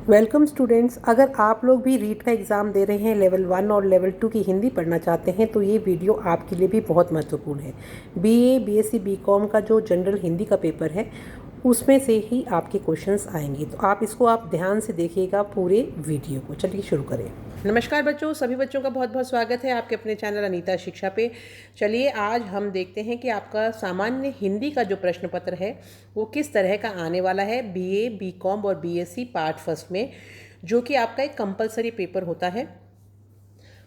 Welcome students. अगर आप लोग भी रीट का एग्ज़ाम दे रहे हैं, लेवल 1 और लेवल 2 की हिंदी पढ़ना चाहते हैं तो ये वीडियो आपके लिए भी बहुत महत्वपूर्ण है। बीए, बीएससी, बीकॉम का जो जनरल हिंदी का पेपर है उसमें से ही आपके क्वेश्चंस आएंगे, तो आप ध्यान से देखिएगा पूरे वीडियो को। चलिए शुरू करें। नमस्कार बच्चों, सभी बच्चों का बहुत बहुत स्वागत है आपके अपने चैनल अनीता शिक्षा पे। चलिए आज हम देखते हैं कि आपका सामान्य हिंदी का जो प्रश्न पत्र है वो किस तरह का आने वाला है बीए, बीकॉम और बीएससी पार्ट फर्स्ट में, जो कि आपका एक कंपलसरी पेपर होता है,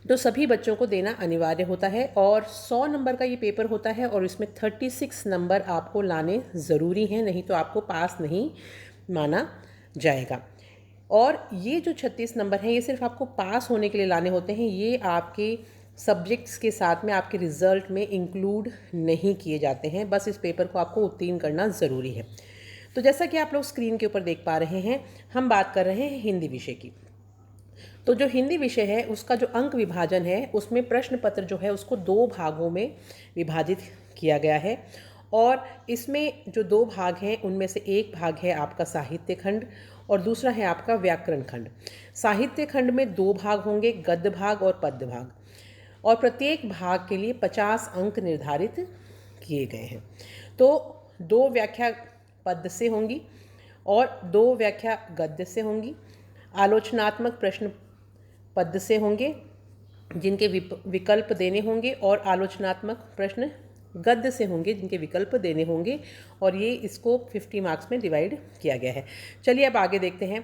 तो सभी बच्चों को देना अनिवार्य होता है। और 100 नंबर का ये पेपर होता है और इसमें 36 नंबर आपको लाने ज़रूरी हैं, नहीं तो आपको पास नहीं माना जाएगा। और ये जो 36 नंबर हैं ये सिर्फ आपको पास होने के लिए लाने होते हैं, ये आपके सब्जेक्ट्स के साथ में आपके रिज़ल्ट में इंक्लूड नहीं किए जाते हैं। बस इस पेपर को आपको उत्तीर्ण करना ज़रूरी है। तो जैसा कि आप लोग स्क्रीन के ऊपर देख पा रहे हैं, हम बात कर रहे हैं हिंदी विषय की। तो जो हिंदी विषय है उसका जो अंक विभाजन है उसमें प्रश्न पत्र जो है उसको 2 भागों में विभाजित किया गया है। और इसमें जो 2 भाग हैं उनमें से एक भाग है आपका साहित्य खंड और दूसरा है आपका व्याकरण खंड। साहित्य खंड में 2 भाग होंगे, गद्य भाग और पद्य भाग, और प्रत्येक भाग के लिए 50 अंक निर्धारित किए गए हैं। तो 2 व्याख्या पद्य से होंगी और 2 व्याख्या गद्य से होंगी। आलोचनात्मक प्रश्न पद्य से होंगे जिनके विकल्प देने होंगे, और आलोचनात्मक प्रश्न गद्य से होंगे जिनके विकल्प देने होंगे, और ये इसको 50 मार्क्स में डिवाइड किया गया है। चलिए अब आगे देखते हैं।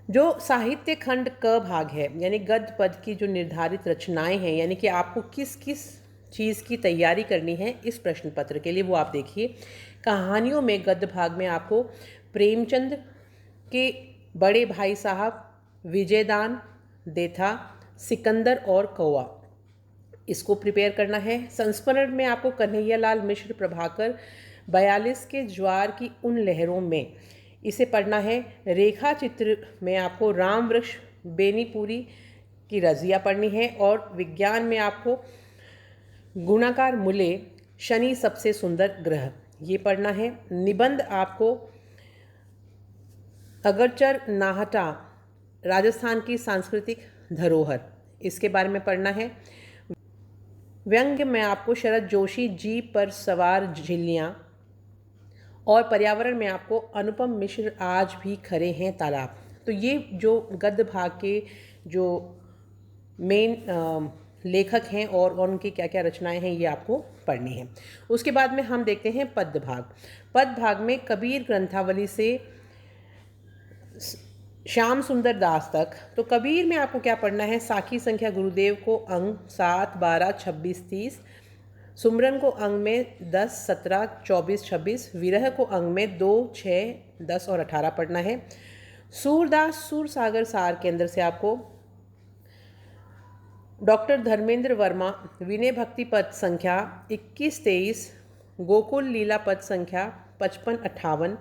जो साहित्य खंड क भाग है, यानी गद्य पद की जो निर्धारित रचनाएं हैं, यानी कि आपको किस किस चीज़ की तैयारी करनी है इस प्रश्न पत्र के लिए, वो आप देखिए। कहानियों में गद्य भाग में आपको प्रेमचंद के बड़े भाई साहब, विजयदान, देथा, सिकंदर और कौवा, इसको प्रिपेयर करना है। संस्मरण में आपको कन्हैयालाल मिश्र प्रभाकर 42 के ज्वार की उन लहरों में, इसे पढ़ना है। रेखा चित्र में आपको राम वृक्ष बेनीपुरी की रजिया पढ़नी है। और विज्ञान में आपको गुणाकार मूले शनि सबसे सुंदर ग्रह, ये पढ़ना है। निबंध आपको अगरचर नाहटा राजस्थान की सांस्कृतिक धरोहर, इसके बारे में पढ़ना है। व्यंग्य में आपको शरद जोशी जी पर सवार झिल्लियाँ, और पर्यावरण में आपको अनुपम मिश्र आज भी खरे हैं तालाब। तो ये जो गद्य भाग के जो मेन लेखक हैं और उनकी क्या क्या रचनाएं हैं ये आपको पढ़नी है। उसके बाद में हम देखते हैं पद्य भाग। पद्य भाग में कबीर ग्रंथावली से श्याम सुंदर दास तक। तो कबीर में आपको क्या पढ़ना है? साखी संख्या गुरुदेव को अंग 7, 12, 26, 30, सुमरन को अंग में 10, 17, 24, 26, विरह को अंग में 2, 6, 10 और 18 पढ़ना है। सूरदास सूरसागर सार के अंदर से आपको डॉक्टर धर्मेंद्र वर्मा विनय भक्ति पद संख्या 21, 23, गोकुल लीला पद संख्या 55, 58,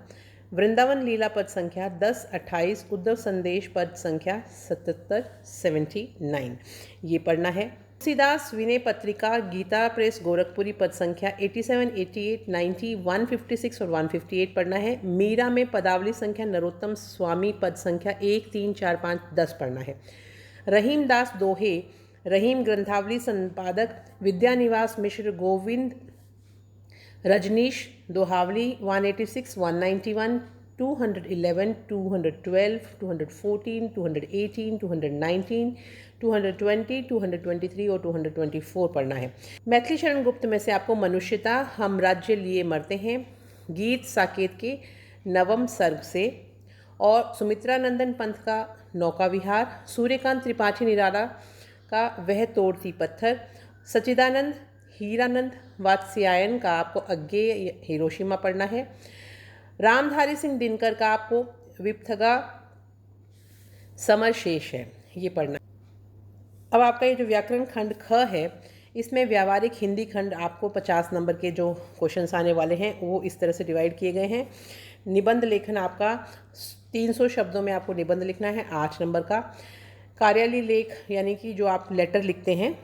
वृंदावन लीला पद संख्या 10, 28, उद्धव संदेश पद संख्या 77, 79, ये पढ़ना है। तुलसीदास विनय पत्रिका गीता प्रेस गोरखपुरी पद संख्या 87, 88, 90, 156 और 158 पढ़ना है। मीरा में पदावली संख्या नरोत्तम स्वामी पद संख्या 1, 3, 4, 5, 10 पढ़ना है। रहीम दास दोहे रहीम ग्रंथावली संपादक विद्यानिवास मिश्र गोविंद रजनीश दोहावली 186, 191, 211, 212, 214, 218, 219, 220, 223 और 224 पढ़ना है। मैथिली शरण गुप्त में से आपको मनुष्यता हम राज्य लिए मरते हैं गीत साकेत के नवम सर्ग से, और सुमित्रानंदन पंथ का नौका विहार, सूर्यकांत त्रिपाठी निराला का वह तोड़ती पत्थर, सच्चिदानंद हीरानंद वात्स्यायन का आपको अज्ञेय हिरोशिमा पढ़ना है। रामधारी सिंह दिनकर का आपको विपथगा समर शेष है, ये पढ़ना है। अब आपका ये जो व्याकरण खंड ख है, इसमें व्यावहारिक हिंदी खंड आपको 50 नंबर के जो क्वेश्चंस आने वाले हैं वो इस तरह से डिवाइड किए गए हैं। निबंध लेखन आपका 300 शब्दों में आपको निबंध लिखना है, 8 नंबर का। कार्यालय लेख यानी कि जो आप लेटर लिखते हैं,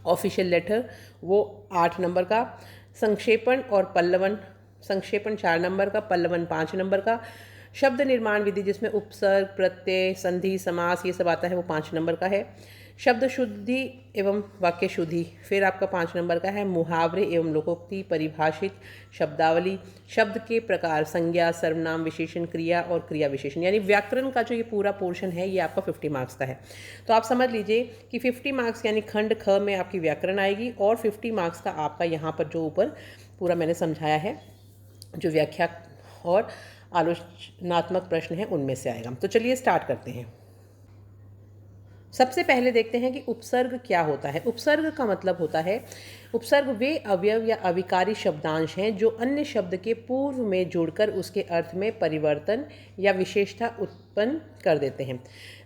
ऑफिशियल लेटर, वो 8 नंबर का। संक्षेपण और पल्लवन संक्षेपण 4 नंबर का, पल्लवन 5 नंबर का, शब्द निर्माण विधि जिसमें उपसर्ग, प्रत्यय, संधि, समास ये सब आता है वो 5 नंबर का है। शब्द शुद्धि एवं वाक्य शुद्धि फिर आपका 5 नंबर का है। मुहावरे एवं लोकोक्ति, परिभाषित, शब्दावली, शब्द के प्रकार, संज्ञा, सर्वनाम, विशेषण, क्रिया और क्रिया विशेषण, यानी व्याकरण का जो ये पूरा पोर्शन है ये आपका 50 मार्क्स का है। तो आप समझ लीजिए कि 50 मार्क्स यानी खंड ख में आपकी व्याकरण आएगी और 50 मार्क्स का आपका यहाँ पर जो ऊपर पूरा मैंने समझाया है जो व्याख्या और आलोचनात्मक प्रश्न है उनमें से आएगा। तो चलिए स्टार्ट करते हैं। सबसे पहले देखते हैं कि उपसर्ग क्या होता है। उपसर्ग का मतलब होता है, उपसर्ग वे अवयव या अविकारी शब्दांश हैं जो अन्य शब्द के पूर्व में जुड़कर उसके अर्थ में परिवर्तन या विशेषता उत्पन्न कर देते हैं।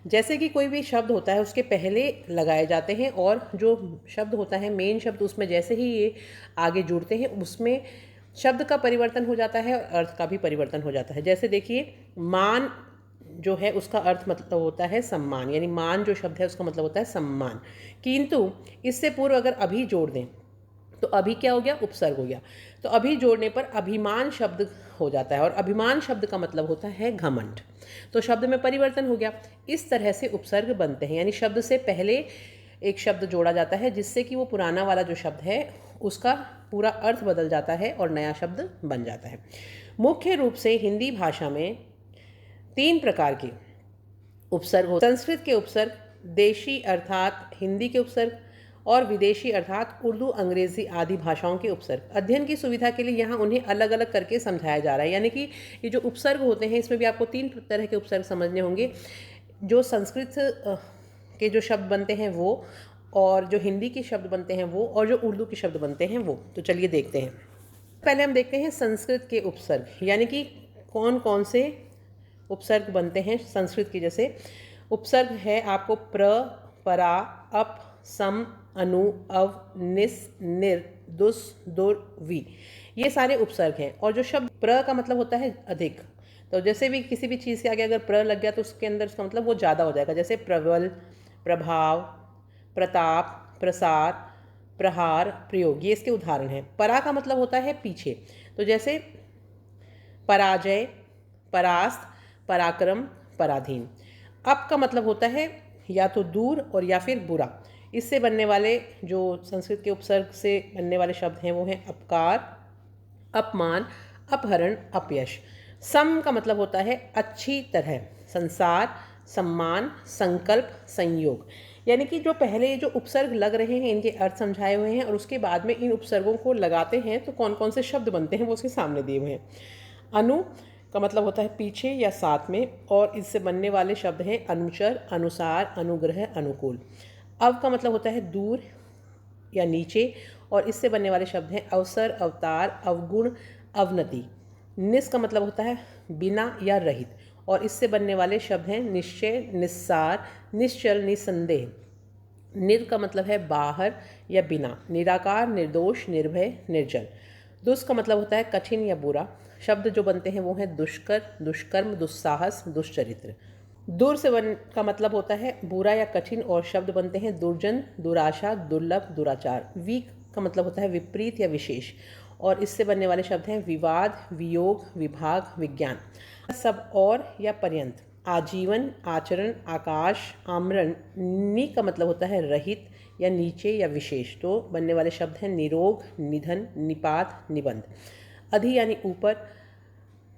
जैसे कि कोई भी शब्द होता है उसके पहले लगाए जाते हैं और जो शब्द होता है मेन शब्द उसमें जैसे ही ये आगे जुड़ते हैं उसमें शब्द का परिवर्तन हो जाता है और अर्थ का भी परिवर्तन हो जाता है। जैसे देखिए, मान जो है उसका अर्थ मतलब होता है सम्मान, यानी मान जो शब्द है उसका मतलब होता है सम्मान। किंतु इससे पूर्व अगर अभी जोड़ दें तो अभी क्या हो गया, उपसर्ग हो गया। तो अभी जोड़ने पर अभिमान शब्द हो जाता है और अभिमान शब्द का मतलब होता है घमंड। तो शब्द में परिवर्तन हो गया। इस तरह से उपसर्ग बनते हैं, यानी शब्द से पहले एक शब्द जोड़ा जाता है जिससे कि वो पुराना वाला जो शब्द है उसका पूरा अर्थ बदल जाता है और नया शब्द बन जाता है। मुख्य रूप से हिंदी भाषा में 3 प्रकार के उपसर्ग होते हैं। संस्कृत के उपसर्ग, देशी अर्थात हिंदी के उपसर्ग और विदेशी अर्थात उर्दू, अंग्रेजी आदि भाषाओं के उपसर्ग। अध्ययन की सुविधा के लिए यहाँ उन्हें अलग अलग करके समझाया जा रहा है, यानी कि ये जो उपसर्ग होते हैं इसमें भी आपको 3 तरह के उपसर्ग समझने होंगे। जो संस्कृत के जो शब्द बनते हैं वो, और जो हिंदी के शब्द बनते हैं वो, और जो उर्दू के शब्द बनते हैं वो। तो चलिए देखते हैं। पहले हम देखते हैं संस्कृत के उपसर्ग, यानी कि कौन कौन से उपसर्ग बनते हैं संस्कृत की। जैसे उपसर्ग है आपको प्र, परा, अप, सम, अनु, अव, निस, निर, दुस, दुर, वी, ये सारे उपसर्ग हैं। और जो शब्द प्र का मतलब होता है अधिक, तो जैसे भी किसी भी चीज़ के आगे अगर प्र लग गया तो उसके अंदर उसका मतलब वो ज़्यादा हो जाएगा। जैसे प्रबल, प्रभाव, प्रताप, प्रसार, प्रहार, प्रयोग, ये इसके उदाहरण हैं। परा का मतलब होता है पीछे, तो जैसे पराजय, परास्त, पराक्रम, पराधीन। अप का मतलब होता है या तो दूर और या फिर बुरा। इससे बनने वाले जो संस्कृत के उपसर्ग से बनने वाले शब्द हैं वो हैं अपकार, अपमान, अपहरण, अपयश। सम का मतलब होता है अच्छी तरह, संसार, सम्मान, संकल्प, संयोग। यानी कि जो पहले जो उपसर्ग लग रहे हैं इनके अर्थ समझाए हुए हैं और उसके बाद में इन उपसर्गों को लगाते हैं तो कौन कौन से शब्द बनते हैं वो उसके सामने दिए हुए हैं। अनु का मतलब होता है पीछे या साथ में, और इससे बनने वाले शब्द हैं अनुचर, अनुसार, अनुग्रह, अनुकूल। अव का मतलब होता है दूर या नीचे, और इससे बनने वाले शब्द हैं अवसर, अवतार, अवगुण, अवनति। निस का मतलब होता है बिना या रहित, और इससे बनने वाले शब्द हैं निश्चय, निस्सार, निश्चल, निसंदेह। निर का मतलब है बाहर या बिना, निराकार, निर्दोष, निर्भय, निर्जल। दुष् का मतलब होता है कठिन या बुरा। शब्द जो बनते हैं वो हैं दुष्कर, दुष्कर्म, दुस्साहस, दुष्चरित्र। दूर से बन का मतलब होता है बुरा या कठिन, और शब्द बनते हैं दुर्जन, दुराशा, दुर्लभ, दुराचार। वीक का मतलब होता है विपरीत या विशेष, और इससे बनने वाले शब्द हैं विवाद, वियोग, विभाग, विज्ञान। सब और या पर्यंत, आजीवन, आचरण, आकाश, आमरण। नी का मतलब होता है रहित या नीचे या विशेष, तो बनने वाले शब्द हैं निरोग, निधन, निपात, निबंध। अधि यानी ऊपर।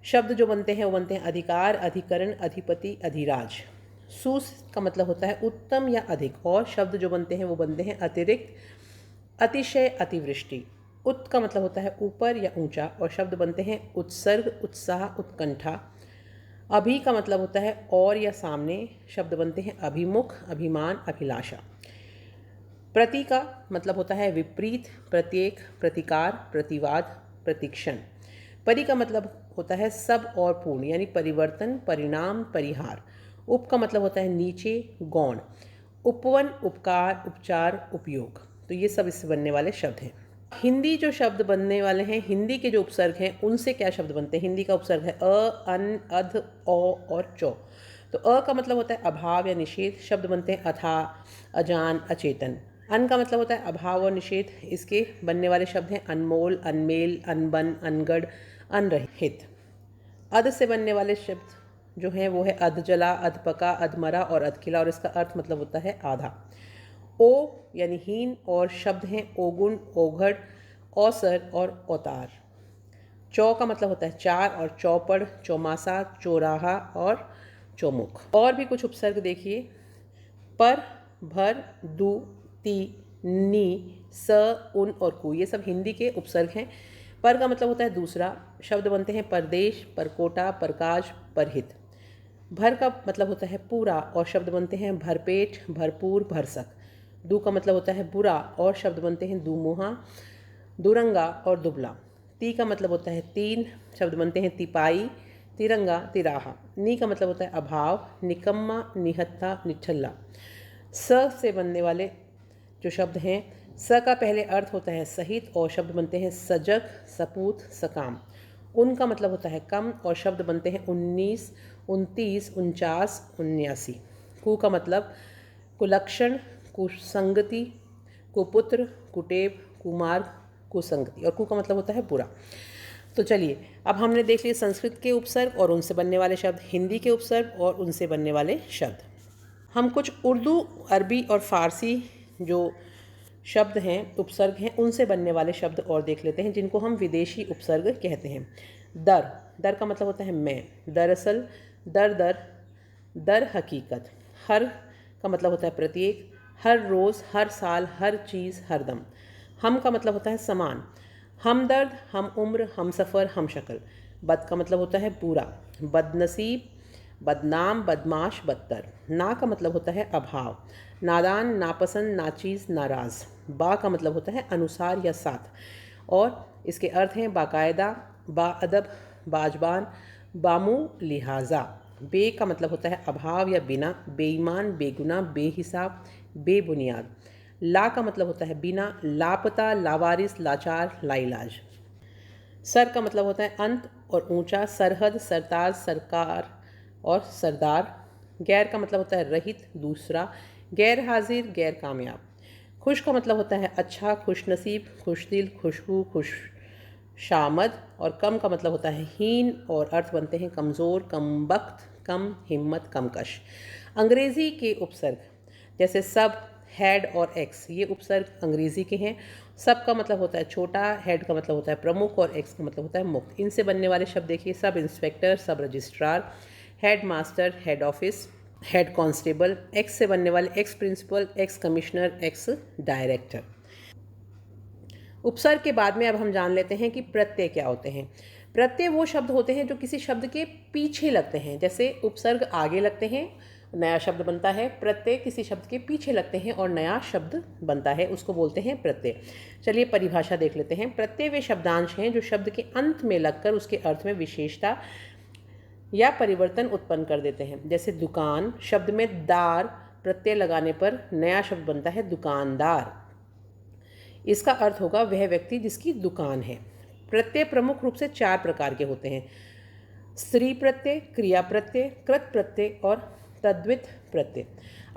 शब्द जो बनते हैं वो बनते हैं अधिकार, अधिकरण, अधिपति, अधिराज। सूस का मतलब होता है उत्तम या अधिक, और शब्द जो बनते हैं वो बनते हैं अतिरिक्त, अतिशय, अतिवृष्टि। उत का मतलब होता है ऊपर या ऊंचा, और शब्द बनते हैं उत्सर्ग, उत्साह, उत्कंठा। अभी का मतलब होता है और या सामने, शब्द बनते हैं अभिमुख, अभिमान, अभिलाषा। प्रति का मतलब होता है विपरीत, प्रत्येक, प्रतिकार, प्रतिवाद, प्रतिक्षण। परि का मतलब होता है सब और पूर्ण, यानी परिवर्तन, परिणाम, परिहार। उप का मतलब होता है नीचे, गौण। उपवन, उपकार, उपचार, उपयोग। तो ये सब इससे बनने वाले शब्द हैं। हिंदी जो शब्द बनने वाले हैं, हिंदी के जो उपसर्ग हैं उनसे क्या शब्द बनते हैं। हिंदी का उपसर्ग है अ, अन, अध, औ और चौ। तो अ का मतलब होता है अभाव या निषेध, शब्द बनते हैं अथा, अजान, अचेतन। अन का मतलब होता है अभाव और निषेध, इसके बनने वाले शब्द हैं अनमोल, अनमेल, अनबन, अनगढ़, अनरहित। अध से बनने वाले शब्द जो हैं वो है अधजला, अधपका, अधमरा और अधखिला, और इसका अर्थ मतलब होता है आधा। ओ यानी हीन और शब्द हैं ओगुण, ओघड़, औसर और औतार। चौ का मतलब होता है चार और चौपड़, चौमासा, चौराहा और चौमुख। और भी कुछ उपसर्ग देखिए, पर, भर, दु, ती, नी, स, उन और कु, ये सब हिंदी के उपसर्ग हैं। पर का मतलब होता है दूसरा, शब्द बनते हैं परदेश, परकोटा, प्रकाश, परहित। भर का मतलब होता है पूरा और शब्द बनते हैं भरपेट, भरपूर, भरसक। दु का मतलब होता है बुरा और शब्द बनते हैं दुमुहा, दुरंगा और दुबला। ती का मतलब होता है तीन, शब्द बनते हैं तिपाई, तिरंगा, तिराहा। नी का मतलब होता है अभाव, निकम्मा, निहत्था, निठल्ला। स से बनने वाले जो शब्द हैं, स का पहले अर्थ होता है सहित और शब्द बनते हैं सजग, सपूत, सकाम। उन का मतलब होता है कम और शब्द बनते हैं 19, 29, 49, 79। कु का मतलब कुलक्षण, कुसंगति, कुपुत्र, कुटेब, कुमार्ग, कुसंगति, और कु का मतलब होता है बुरा। तो चलिए, अब हमने देख लिए संस्कृत के उपसर्ग और उनसे बनने वाले शब्द, हिंदी के उपसर्ग और उनसे बनने वाले शब्द। हम कुछ उर्दू, अरबी और फ़ारसी जो शब्द हैं, उपसर्ग हैं, उनसे बनने वाले शब्द और देख लेते हैं, जिनको हम विदेशी उपसर्ग कहते हैं। दर, दर का मतलब होता है मैं, दरअसल, दर दर, दर हकीकत। हर का मतलब होता है प्रत्येक, हर रोज़, हर साल, हर चीज़, हर दम। हम का मतलब होता है समान, हमदर्द, हम उम्र, हम सफ़र, हम शक्ल। बद का मतलब होता है बुरा, बदनसीब, बदनाम, बदमाश, बदतर। ना का मतलब होता है अभाव, नादान, नापसंद, नाचीज़, नाराज़। बा का मतलब होता है अनुसार या साथ, और इसके अर्थ हैं बाकायदा, बाअदब, बाजबान, बामू, लिहाजा। बे का मतलब होता है अभाव या बिना, बेईमान, बेगुनाह, बेहिसाब, बेबुनियाद। ला का मतलब होता है बिना, लापता, लावारिस, लाचार, लाइलाज। सर का मतलब होता है अंत और ऊंचा, सरहद, सरताज, सरकार और सरदार। गैर का मतलब होता है रहित, दूसरा, गैर हाजिर, गैर कामयाब। खुश का मतलब होता है अच्छा, खुशनसीब, खुशदिल, खुशबू, खुश शामद। और कम का मतलब होता है हीन और अर्थ बनते हैं कमज़ोर, कमबख्त, कम हिम्मत, कमकश। अंग्रेज़ी के उपसर्ग जैसे सब, हेड और एक्स, ये उपसर्ग अंग्रेज़ी के हैं। सब का मतलब होता है छोटा, हेड का मतलब होता है प्रमुख और एक्स का मतलब होता है मुक्त। इनसे बनने वाले शब्द देखिए, sub inspector, sub registrar, head master, head office, head constable. Ex से बनने वाले ex principal, ex commissioner, ex director. उपसर्ग के बाद में अब हम जान लेते हैं कि प्रत्यय क्या होते हैं। प्रत्यय वो शब्द होते हैं जो किसी शब्द के पीछे लगते हैं। जैसे उपसर्ग आगे लगते हैं, नया शब्द बनता है, प्रत्यय किसी शब्द के पीछे लगते हैं और नया शब्द बनता है, उसको बोलते हैं प्रत्यय। चलिए परिभाषा देख लेते हैं। प्रत्यय वे शब्दांश हैं जो शब्द के अंत में लगकर उसके अर्थ में विशेषता या परिवर्तन उत्पन्न कर देते हैं। जैसे दुकान, शब्द में दार प्रत्यय लगाने पर नया शब्द बनता है दुकानदार। इसका अर्थ होगा वह व्यक्ति जिसकी दुकान है। प्रत्यय प्रमुख रूप से 4 प्रकार के होते हैं: स्त्री प्रत्यय, क्रिया प्रत्यय, कृत प्रत्यय और तद्वित प्रत्यय।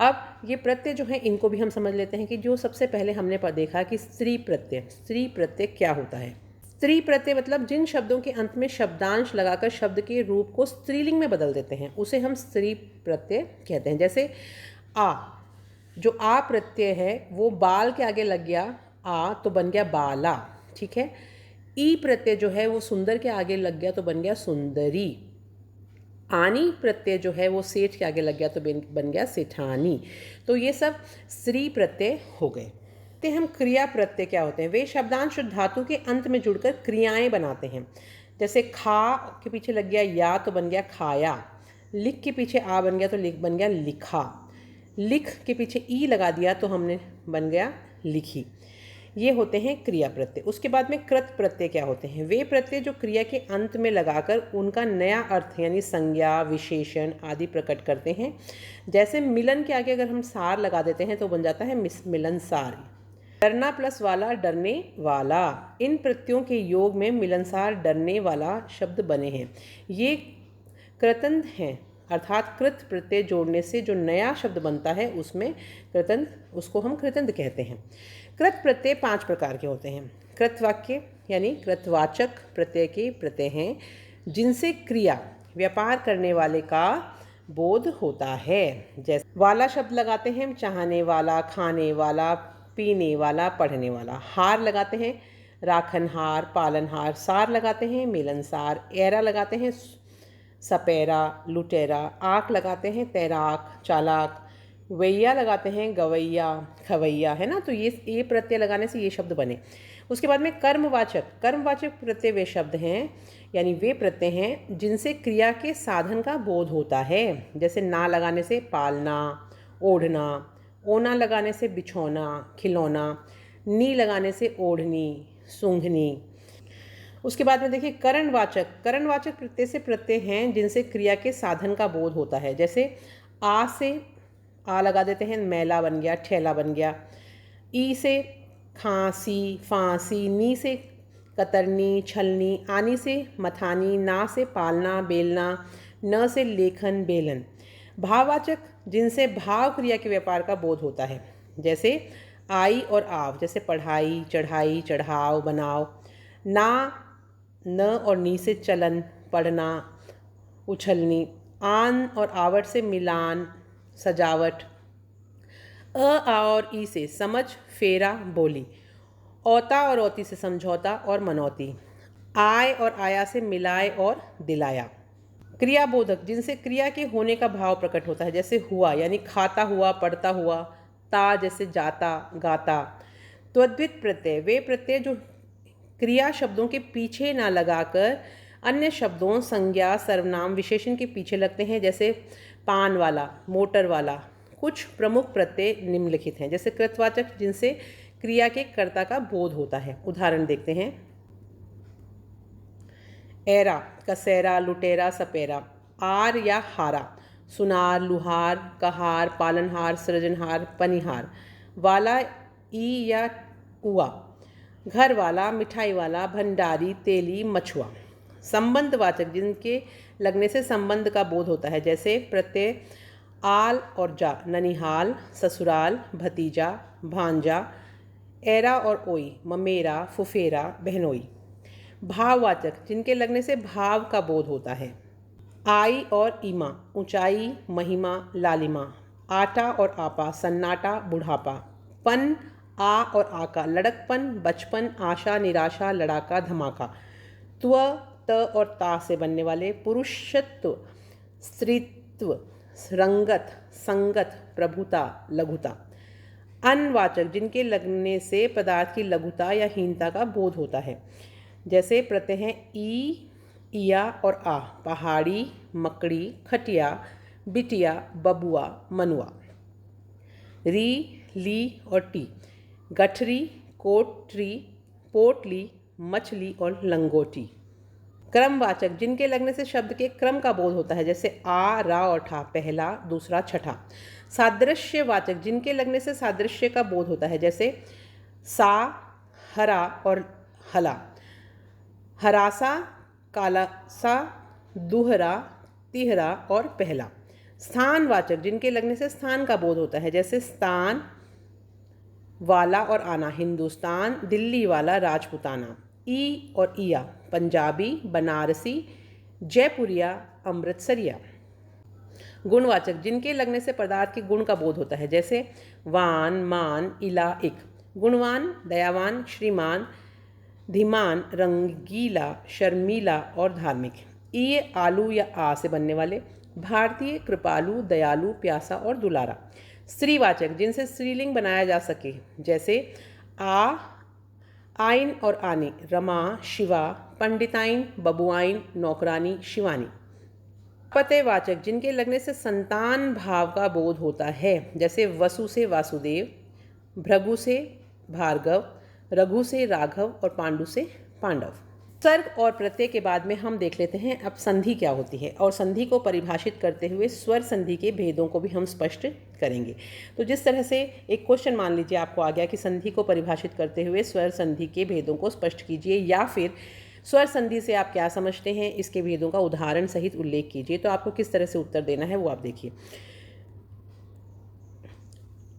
अब ये प्रत्यय जो है इनको भी हम समझ लेते हैं कि जो सबसे पहले हमने देखा कि स्त्री प्रत्यय। स्त्री प्रत्यय क्या होता है? स्त्री प्रत्यय मतलब जिन शब्दों के अंत में शब्दांश लगाकर शब्द के रूप को स्त्रीलिंग में बदल देते हैं, उसे हम स्त्री प्रत्यय कहते हैं। जैसे आ, जो आ प्रत्यय है वो बाल के आगे लग गया आ तो बन गया बाला, ठीक है। ई प्रत्यय जो है वो सुंदर के आगे लग गया तो बन गया सुंदरी। आनी प्रत्यय जो है वो सेठ के आगे लग गया तो बन गया सेठानी। तो ये सब स्त्री प्रत्यय हो गए। तो हम क्रिया प्रत्यय क्या होते हैं? वे शब्दांश धातु के अंत में जुड़कर क्रियाएं बनाते हैं। जैसे खा के पीछे लग गया या तो बन गया खाया, लिख के पीछे आ बन गया तो बन गया लिखा, लिख के पीछे ई लगा दिया तो हमने बन गया लिखी। ये होते हैं क्रिया प्रत्यय। उसके बाद में कृत प्रत्यय क्या होते हैं? वे प्रत्यय जो क्रिया के अंत में लगाकर उनका नया अर्थ यानी संज्ञा, विशेषण आदि प्रकट करते हैं। जैसे मिलन के आगे अगर हम सार लगा देते हैं तो बन जाता है मिलनसार। डरना प्लस वाला, डरने वाला। इन प्रत्ययों के योग में मिलनसार, डरने वाला शब्द बने हैं। ये कृतंत हैं, अर्थात कृत प्रत्यय जोड़ने से जो नया शब्द बनता है उसमें कृतंत, उसको हम कृतंत कहते हैं। कृत प्रत्यय 5 प्रकार के होते हैं: कृत वाक्य यानी कृतवाचक प्रत्यय के प्रत्यय हैं जिनसे क्रिया व्यापार करने वाले का बोध होता है। जैसे वाला शब्द लगाते हैं चाहने वाला, खाने वाला, पीने वाला, पढ़ने वाला। हार लगाते हैं राखनहार, पालनहार। सार लगाते हैं मिलनसार। एरा लगाते हैं सपेरा, लुटेरा। आँख लगाते हैं तैराक, चालाक। वैया लगाते हैं गवैया, खवैया, है ना। तो ये प्रत्यय लगाने से ये शब्द बने। उसके बाद में कर्मवाचक प्रत्यय वे शब्द हैं यानी वे प्रत्यय हैं जिनसे क्रिया के साधन का बोध होता है। जैसे ना लगाने से पालना, ओढ़ना। ओना लगाने से बिछौना, खिलौना। नी लगाने से ओढ़नी, सूंघनी। उसके बाद में देखिए करणवाचक प्रत्यय से प्रत्यय हैं जिनसे क्रिया के साधन का बोध होता है। जैसे आ से आ लगा देते हैं मैला बन गया, ठेला बन गया। ई से खांसी, फांसी। नी से कतरनी, छलनी। आनी से मथानी। ना से पालना, बेलना। न से लेखन, बेलन। भाववाचक जिनसे भाव क्रिया के व्यापार का बोध होता है। जैसे आई और आव, जैसे पढ़ाई, चढ़ाई, चढ़ाव, बनाव। ना, न और नी से चलन, पढ़ना, उछलनी। आन और आवट से मिलान, सजावट। आ और ई से समझ, फेरा, बोली। औता और औती से समझौता और मनौती। आय और आया से मिलाए और दिलाया। क्रियाबोधक जिनसे क्रिया के होने का भाव प्रकट होता है। जैसे हुआ यानी खाता हुआ, पढ़ता हुआ। ता जैसे जाता, गाता। त्वद्वित प्रत्यय वे प्रत्यय जो क्रिया शब्दों के पीछे ना लगाकर अन्य शब्दों, संज्ञा, सर्वनाम, विशेषण के पीछे लगते हैं। जैसे पान वाला, मोटर वाला। कुछ प्रमुख प्रत्यय निम्नलिखित हैं। जैसे कृतवाचक जिनसे क्रिया के कर्ता का बोध होता है। उदाहरण देखते हैं। एरा, कसेरा, लुटेरा, सपेरा। आर या हारा, सुनार, लुहार, कहार, पालनहार, सृजनहार, पनिहार। वाला, ई या उआ, घर वाला, मिठाई वाला, भंडारी, तेली, मछुआ। संबंधवाचक जिनके लगने से संबंध का बोध होता है। जैसे प्रत्यय आल और जा, ननिहाल, ससुराल, भतीजा, भांजा। एरा और ओई, ममेरा, फुफेरा, बहनोई। भाववाचक जिनके लगने से भाव का बोध होता है। आई और ईमा, ऊंचाई, महिमा, लालिमा। आटा और आपा, सन्नाटा, बुढ़ापा। पन, आ और आका, लड़कपन, बचपन, आशा, निराशा, लड़ाका, धमाका। त्व, त और ता से बनने वाले पुरुषत्व, स्त्रीत्व, रंगत, संगत, प्रभुता, लघुता। अनवाचक जिनके लगने से पदार्थ की लघुता या हीनता का बोध होता है। जैसे प्रत्यय हैं ई, इया और आ, पहाड़ी, मकड़ी, खटिया, बिटिया, बबुआ, मनुआ। री, ली और टी, गठरी, कोटरी, पोटली, मछली और लंगोटी। क्रमवाचक जिनके लगने से शब्द के क्रम का बोध होता है। जैसे आ, रा और ठा, पहला, दूसरा, छठा। सादृश्यवाचक जिनके लगने से सादृश्य का बोध होता है। जैसे सा, हरा और हला। हरासा, कालासा, दुहरा, तिहरा और पहला। स्थानवाचक जिनके लगने से स्थान का बोध होता है। जैसे स्थान वाला और आना, हिंदुस्तान, दिल्ली वाला, राजपुताना। ई और इया, पंजाबी, बनारसी, जयपुरिया, अमृतसरिया। गुणवाचक जिनके लगने से पदार्थ के गुण का बोध होता है। जैसे वान, मान, इला, इक। गुणवान, दयावान, श्रीमान, धीमान, रंगीला, शर्मीला और धार्मिक। ई, आलू या आ से बनने वाले, भारतीय, कृपालु, दयालु, प्यासा और दुलारा। स्त्रीवाचक जिनसे स्त्रीलिंग बनाया जा सके। जैसे आ, आइन और आनी, रमा, शिवा, पंडिताइन, बबुआइन, नौकरानी, शिवानी। अपत्यवाचक जिनके लगने से संतान भाव का बोध होता है। जैसे वसु से वासुदेव, भृगु से भार्गव, रघु से राघव और पांडु से पांडव। सर्ग और प्रत्यय के बाद में हम देख लेते हैं अब संधि क्या होती है, और संधि को परिभाषित करते हुए स्वर संधि के भेदों को भी हम स्पष्ट करेंगे। तो जिस तरह से एक क्वेश्चन मान लीजिए आपको आ गया कि संधि को परिभाषित करते हुए स्वर संधि के भेदों को स्पष्ट कीजिए, या फिर स्वर संधि से आप क्या समझते हैं इसके भेदों का उदाहरण सहित उल्लेख कीजिए। तो आपको किस तरह से उत्तर देना है वो आप देखिए।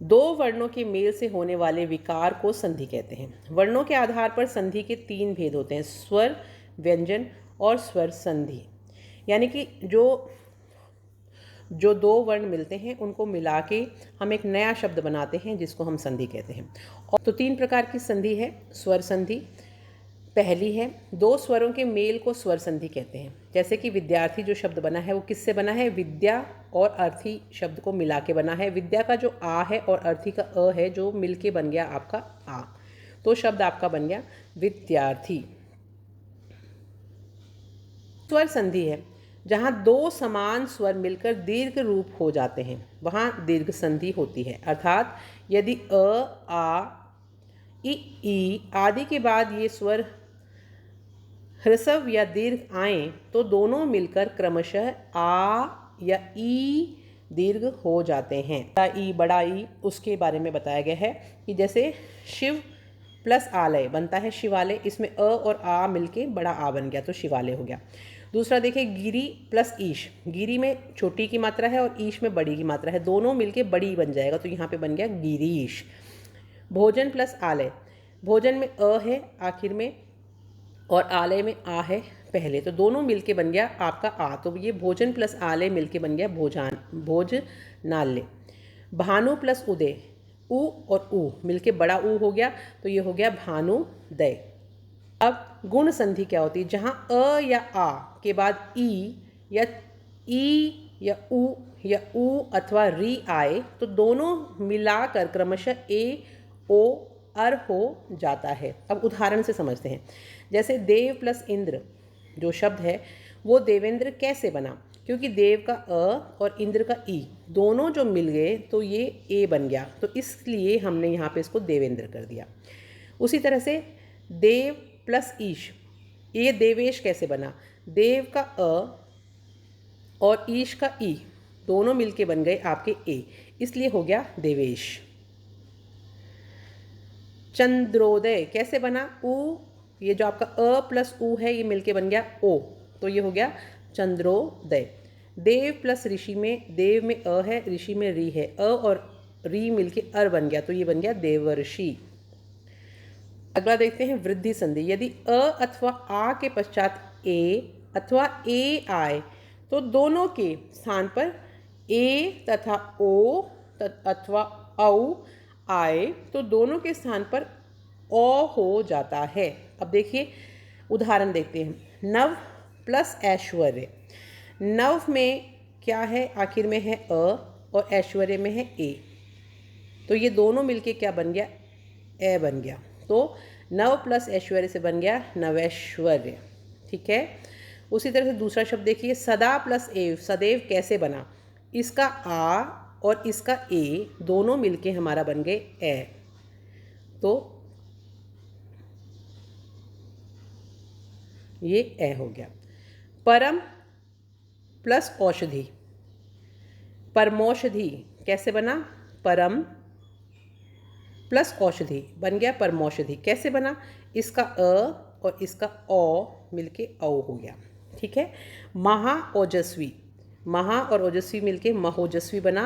दो वर्णों के मेल से होने वाले विकार को संधि कहते हैं। वर्णों के आधार पर संधि के तीन भेद होते हैं, स्वर, व्यंजन और स्वर संधि। यानी कि जो दो वर्ण मिलते हैं उनको मिला के हम एक नया शब्द बनाते हैं जिसको हम संधि कहते हैं। और तो तीन प्रकार की संधि है। स्वर संधि पहली है, दो स्वरों के मेल को स्वर संधि कहते हैं। जैसे कि विद्यार्थी जो शब्द बना है वो किससे बना है, विद्या और अर्थी शब्द को मिला के बना है। विद्या का जो आ है और अर्थी का अ है जो मिल के बन गया आपका आ, तो शब्द आपका बन गया विद्यार्थी। स्वर संधि है जहाँ दो समान स्वर मिलकर दीर्घ रूप हो जाते हैं, वहाँ दीर्घ संधि होती है। अर्थात यदि अ, आ, ई आदि के बाद ये स्वर ह्रस्व या दीर्घ आए तो दोनों मिलकर क्रमशः आ या ई दीर्घ हो जाते हैं। ई, बड़ा ई, उसके बारे में बताया गया है कि जैसे शिव प्लस आलय बनता है शिवालय, इसमें अ और आ मिलके बड़ा आ बन गया तो शिवालय हो गया। दूसरा देखिए, गिरी प्लस ईश, गिरी में छोटी की मात्रा है और ईश में बड़ी की मात्रा है, दोनों मिलके बड़ी बन जाएगा तो यहाँ पे बन गया गिरीश। भोजन प्लस आलय, भोजन में अ है आखिर में और आलय में आ है पहले, तो दोनों मिलके बन गया आपका आ, तो ये भोजन प्लस आलय मिलके बन गया भोजनालय। भानु प्लस उदय, उ और उ मिलके बड़ा उ हो गया तो ये हो गया भानुदय। अब गुण संधि क्या होती है, जहाँ अ या आ के बाद ई या उ अथवा री आए तो दोनों मिलाकर क्रमशः ए ओ अर हो जाता है। अब उदाहरण से समझते हैं। जैसे देव प्लस इंद्र जो शब्द है वो देवेंद्र कैसे बना, क्योंकि देव का अ और इंद्र का ई दोनों जो मिल गए तो ये ए बन गया, तो इसलिए हमने यहाँ पे इसको देवेंद्र कर दिया। उसी तरह से देव प्लस ईश, ये देवेश कैसे बना, देव का अ और ईश का ई दोनों मिलके बन गए आपके ए, इसलिए हो गया देवेश। चंद्रोदय कैसे बना, उ, ये जो आपका अ प्लस उ है ये मिलके बन गया ओ, तो ये हो गया चंद्रोदय। देव प्लस ऋषि में, देव में अ है ऋषि में री है, अ और री मिलके अर बन गया तो ये बन गया देवर्षि। अगला देखते हैं वृद्धि संधि। यदि अ अथवा आ के पश्चात ए अथवा ए आए तो दोनों के स्थान पर ए तथा ओ अथवा औ आए तो दोनों के स्थान पर ओ हो जाता है। अब देखिए उदाहरण देखते हैं। नव प्लस ऐश्वर्य, नव में क्या है, आखिर में है अ और ऐश्वर्य में है ए, तो ये दोनों मिलके क्या बन गया, ए बन गया, तो नव प्लस ऐश्वर्य से बन गया नवैश्वर्य। ठीक है। उसी तरह से दूसरा शब्द देखिए, सदा प्लस एव, सदैव कैसे बना, इसका आ और इसका ए दोनों मिलके हमारा बन गए ए, तो ये ए हो गया। परम प्लस औषधि, परमौषधि कैसे बना, परम प्लस औषधि बन गया परमौषधि, कैसे बना, इसका अ और इसका ओ मिलके औ हो गया। ठीक है। महा ओजस्वी, महा और ओजस्वी मिलके महोजस्वी बना,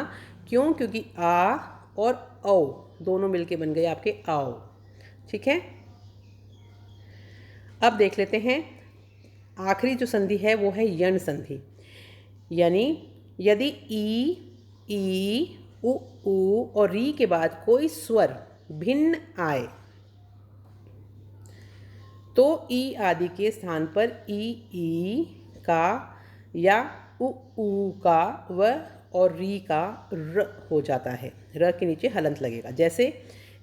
क्यों, क्योंकि आ और औ दोनों मिलके बन गए आपके आओ। ठीक है। अब देख लेते हैं आखिरी जो संधि है वो है यण संधि। यानी यदि ई उ और री के बाद कोई स्वर भिन्न आए तो ई आदि के स्थान पर ई का या उ का व और री का र हो जाता है, र के नीचे हलंत लगेगा। जैसे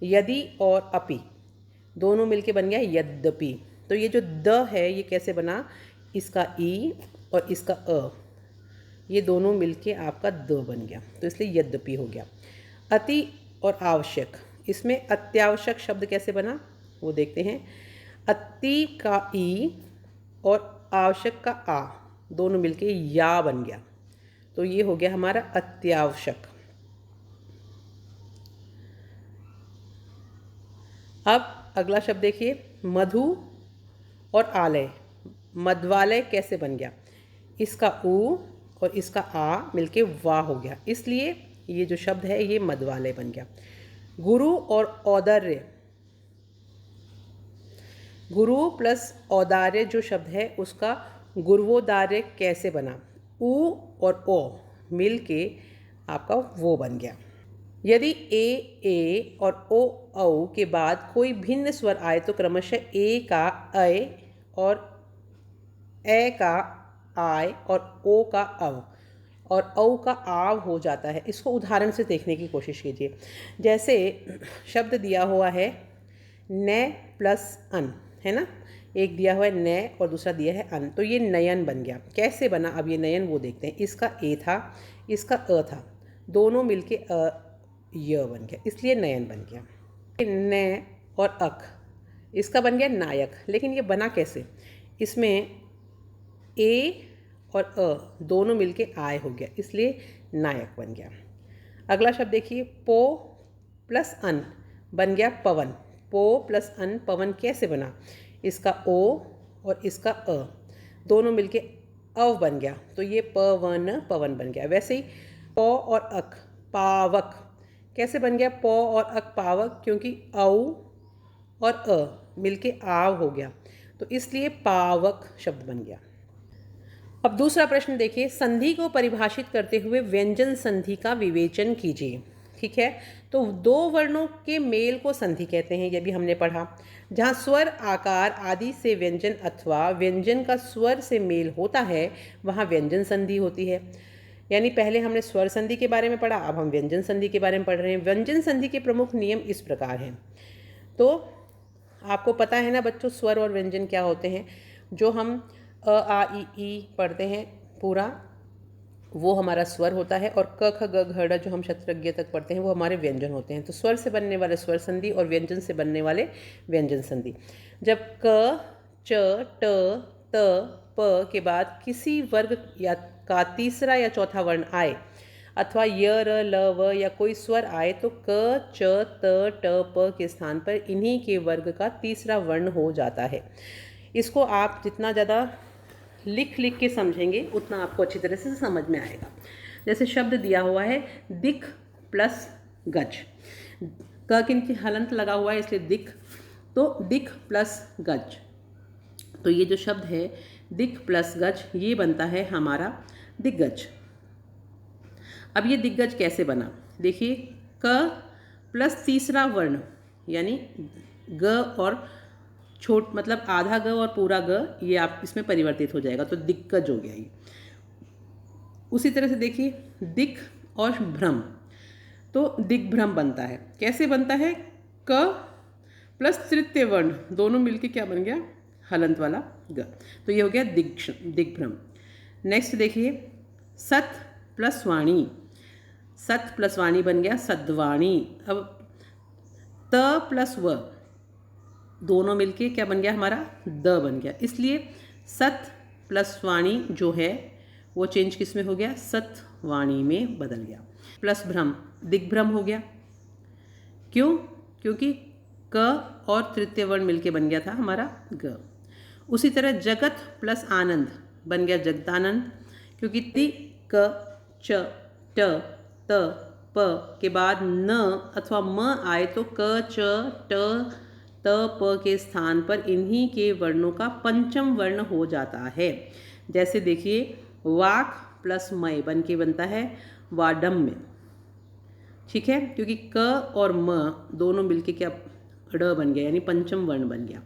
यदि और अपि दोनों मिलके बन गया यद्यपि, तो ये जो द है ये कैसे बना, इसका ई और इसका अ ये दोनों मिलके आपका द बन गया, तो इसलिए यद्यपि हो गया। अति और आवश्यक, इसमें अत्यावश्यक शब्द कैसे बना वो देखते हैं। अति का ई और आवश्यक का आ दोनों मिलके या बन गया, तो ये हो गया हमारा अत्यावश्यक। अब अगला शब्द देखिए, मधु और आलय, मध्वालय कैसे बन गया, इसका उ और इसका आ मिलके वाह हो गया, इसलिए ये जो शब्द है ये मद वाले बन गया। गुरु और औदार्य, गुरु प्लस औदार्य जो शब्द है उसका गुरुवोदार्य कैसे बना? उ और ओ मिल के आपका वो बन गया। यदि ए और ओ औ के बाद कोई भिन्न स्वर आए तो क्रमशः ए का अय और ए का आय और ओ का अव और औ का आव हो जाता है। इसको उदाहरण से देखने की कोशिश कीजिए। जैसे शब्द दिया हुआ है न प्लस अन, है ना, एक दिया हुआ है न और दूसरा दिया है अन, तो ये नयन बन गया। कैसे बना अब ये नयन वो देखते हैं। इसका ए था, इसका अ था, दोनों मिलके य बन गया, इसलिए नयन बन गया। न और अक, इसका बन गया नायक। लेकिन ये बना कैसे? इसमें ए और अ दोनों मिलके आय हो गया, इसलिए नायक बन गया। अगला शब्द देखिए, पो प्लस अन बन गया पवन। पो प्लस अन पवन कैसे बना? इसका ओ और इसका अ दोनों मिलके अव बन गया, तो ये पवन पवन बन गया। वैसे ही पौ और अक पावक कैसे बन गया? पौ और अक पावक, क्योंकि औ और अ मिलके आव हो गया, तो इसलिए पावक शब्द बन गया। अब दूसरा प्रश्न देखिए, संधि को परिभाषित करते हुए व्यंजन संधि का विवेचन कीजिए। ठीक है, तो दो वर्णों के मेल को संधि कहते हैं, यह भी हमने पढ़ा। जहाँ स्वर आकार आदि से व्यंजन अथवा व्यंजन का स्वर से मेल होता है वहाँ व्यंजन संधि होती है। यानी पहले हमने स्वर संधि के बारे में पढ़ा, अब हम व्यंजन संधि के बारे में पढ़ रहे हैं। व्यंजन संधि के प्रमुख नियम इस प्रकार हैं। तो आपको पता है ना बच्चों, स्वर और व्यंजन क्या होते हैं। जो हम अ आ ई पढ़ते हैं पूरा, वो हमारा स्वर होता है, और क ख ग घ ड़ जो हम शत्रज्ञ तक पढ़ते हैं वो हमारे व्यंजन होते हैं। तो स्वर से बनने वाले स्वर संधि और व्यंजन से बनने वाले व्यंजन संधि। जब क च ट त प के बाद किसी वर्ग या का तीसरा या चौथा वर्ण आए अथवा य र ल व या कोई स्वर आए तो क च त ट प के स्थान पर इन्हीं के वर्ग का तीसरा वर्ण हो जाता है। इसको आप जितना ज़्यादा लिख के समझेंगे उतना आपको अच्छी तरह से समझ में आएगा। जैसे शब्द दिया हुआ है दिख प्लस गज, क किन हलंत लगा हुआ है इसलिए दिख, तो दिख प्लस गज, तो ये जो शब्द है दिख प्लस गज ये बनता है हमारा दिग्गज। अब ये दिग्गज कैसे बना? देखिए, क प्लस तीसरा वर्ण यानी ग और मतलब आधा ग और पूरा ग, ये आप इसमें परिवर्तित हो जाएगा, तो दिग्गज हो गया ये। उसी तरह से देखिए दिक और भ्रम, तो दिग्भ्रम बनता है। कैसे बनता है? क प्लस तृतीय वर्ण दोनों मिलके क्या बन गया? हलंत वाला ग, तो ये हो गया दिग्भ्रम। नेक्स्ट देखिए, सत प्लस वाणी, सत प्लस वाणी बन गया सद्वाणी। अब त प्लस व दोनों मिलके क्या बन गया? हमारा द बन गया, इसलिए सत प्लस वाणी जो है वो चेंज किस में हो गया? सतवाणी में बदल गया। प्लस भ्रम दिग्भ्रम हो गया। क्यों? क्योंकि क और तृतीय वर्ण मिलके बन गया था हमारा ग। उसी तरह जगत प्लस आनंद बन गया जगदानंद, क्योंकि ति क च ट त प के बाद न अथवा म आए तो क च ट त प के स्थान पर इन्हीं के वर्णों का पंचम वर्ण हो जाता है। जैसे देखिए, वाक प्लस मय बन के बनता है वाडम्य। ठीक है, क्योंकि क और म दोनों मिलके क्या ड़ बन गया, यानी पंचम वर्ण बन गया।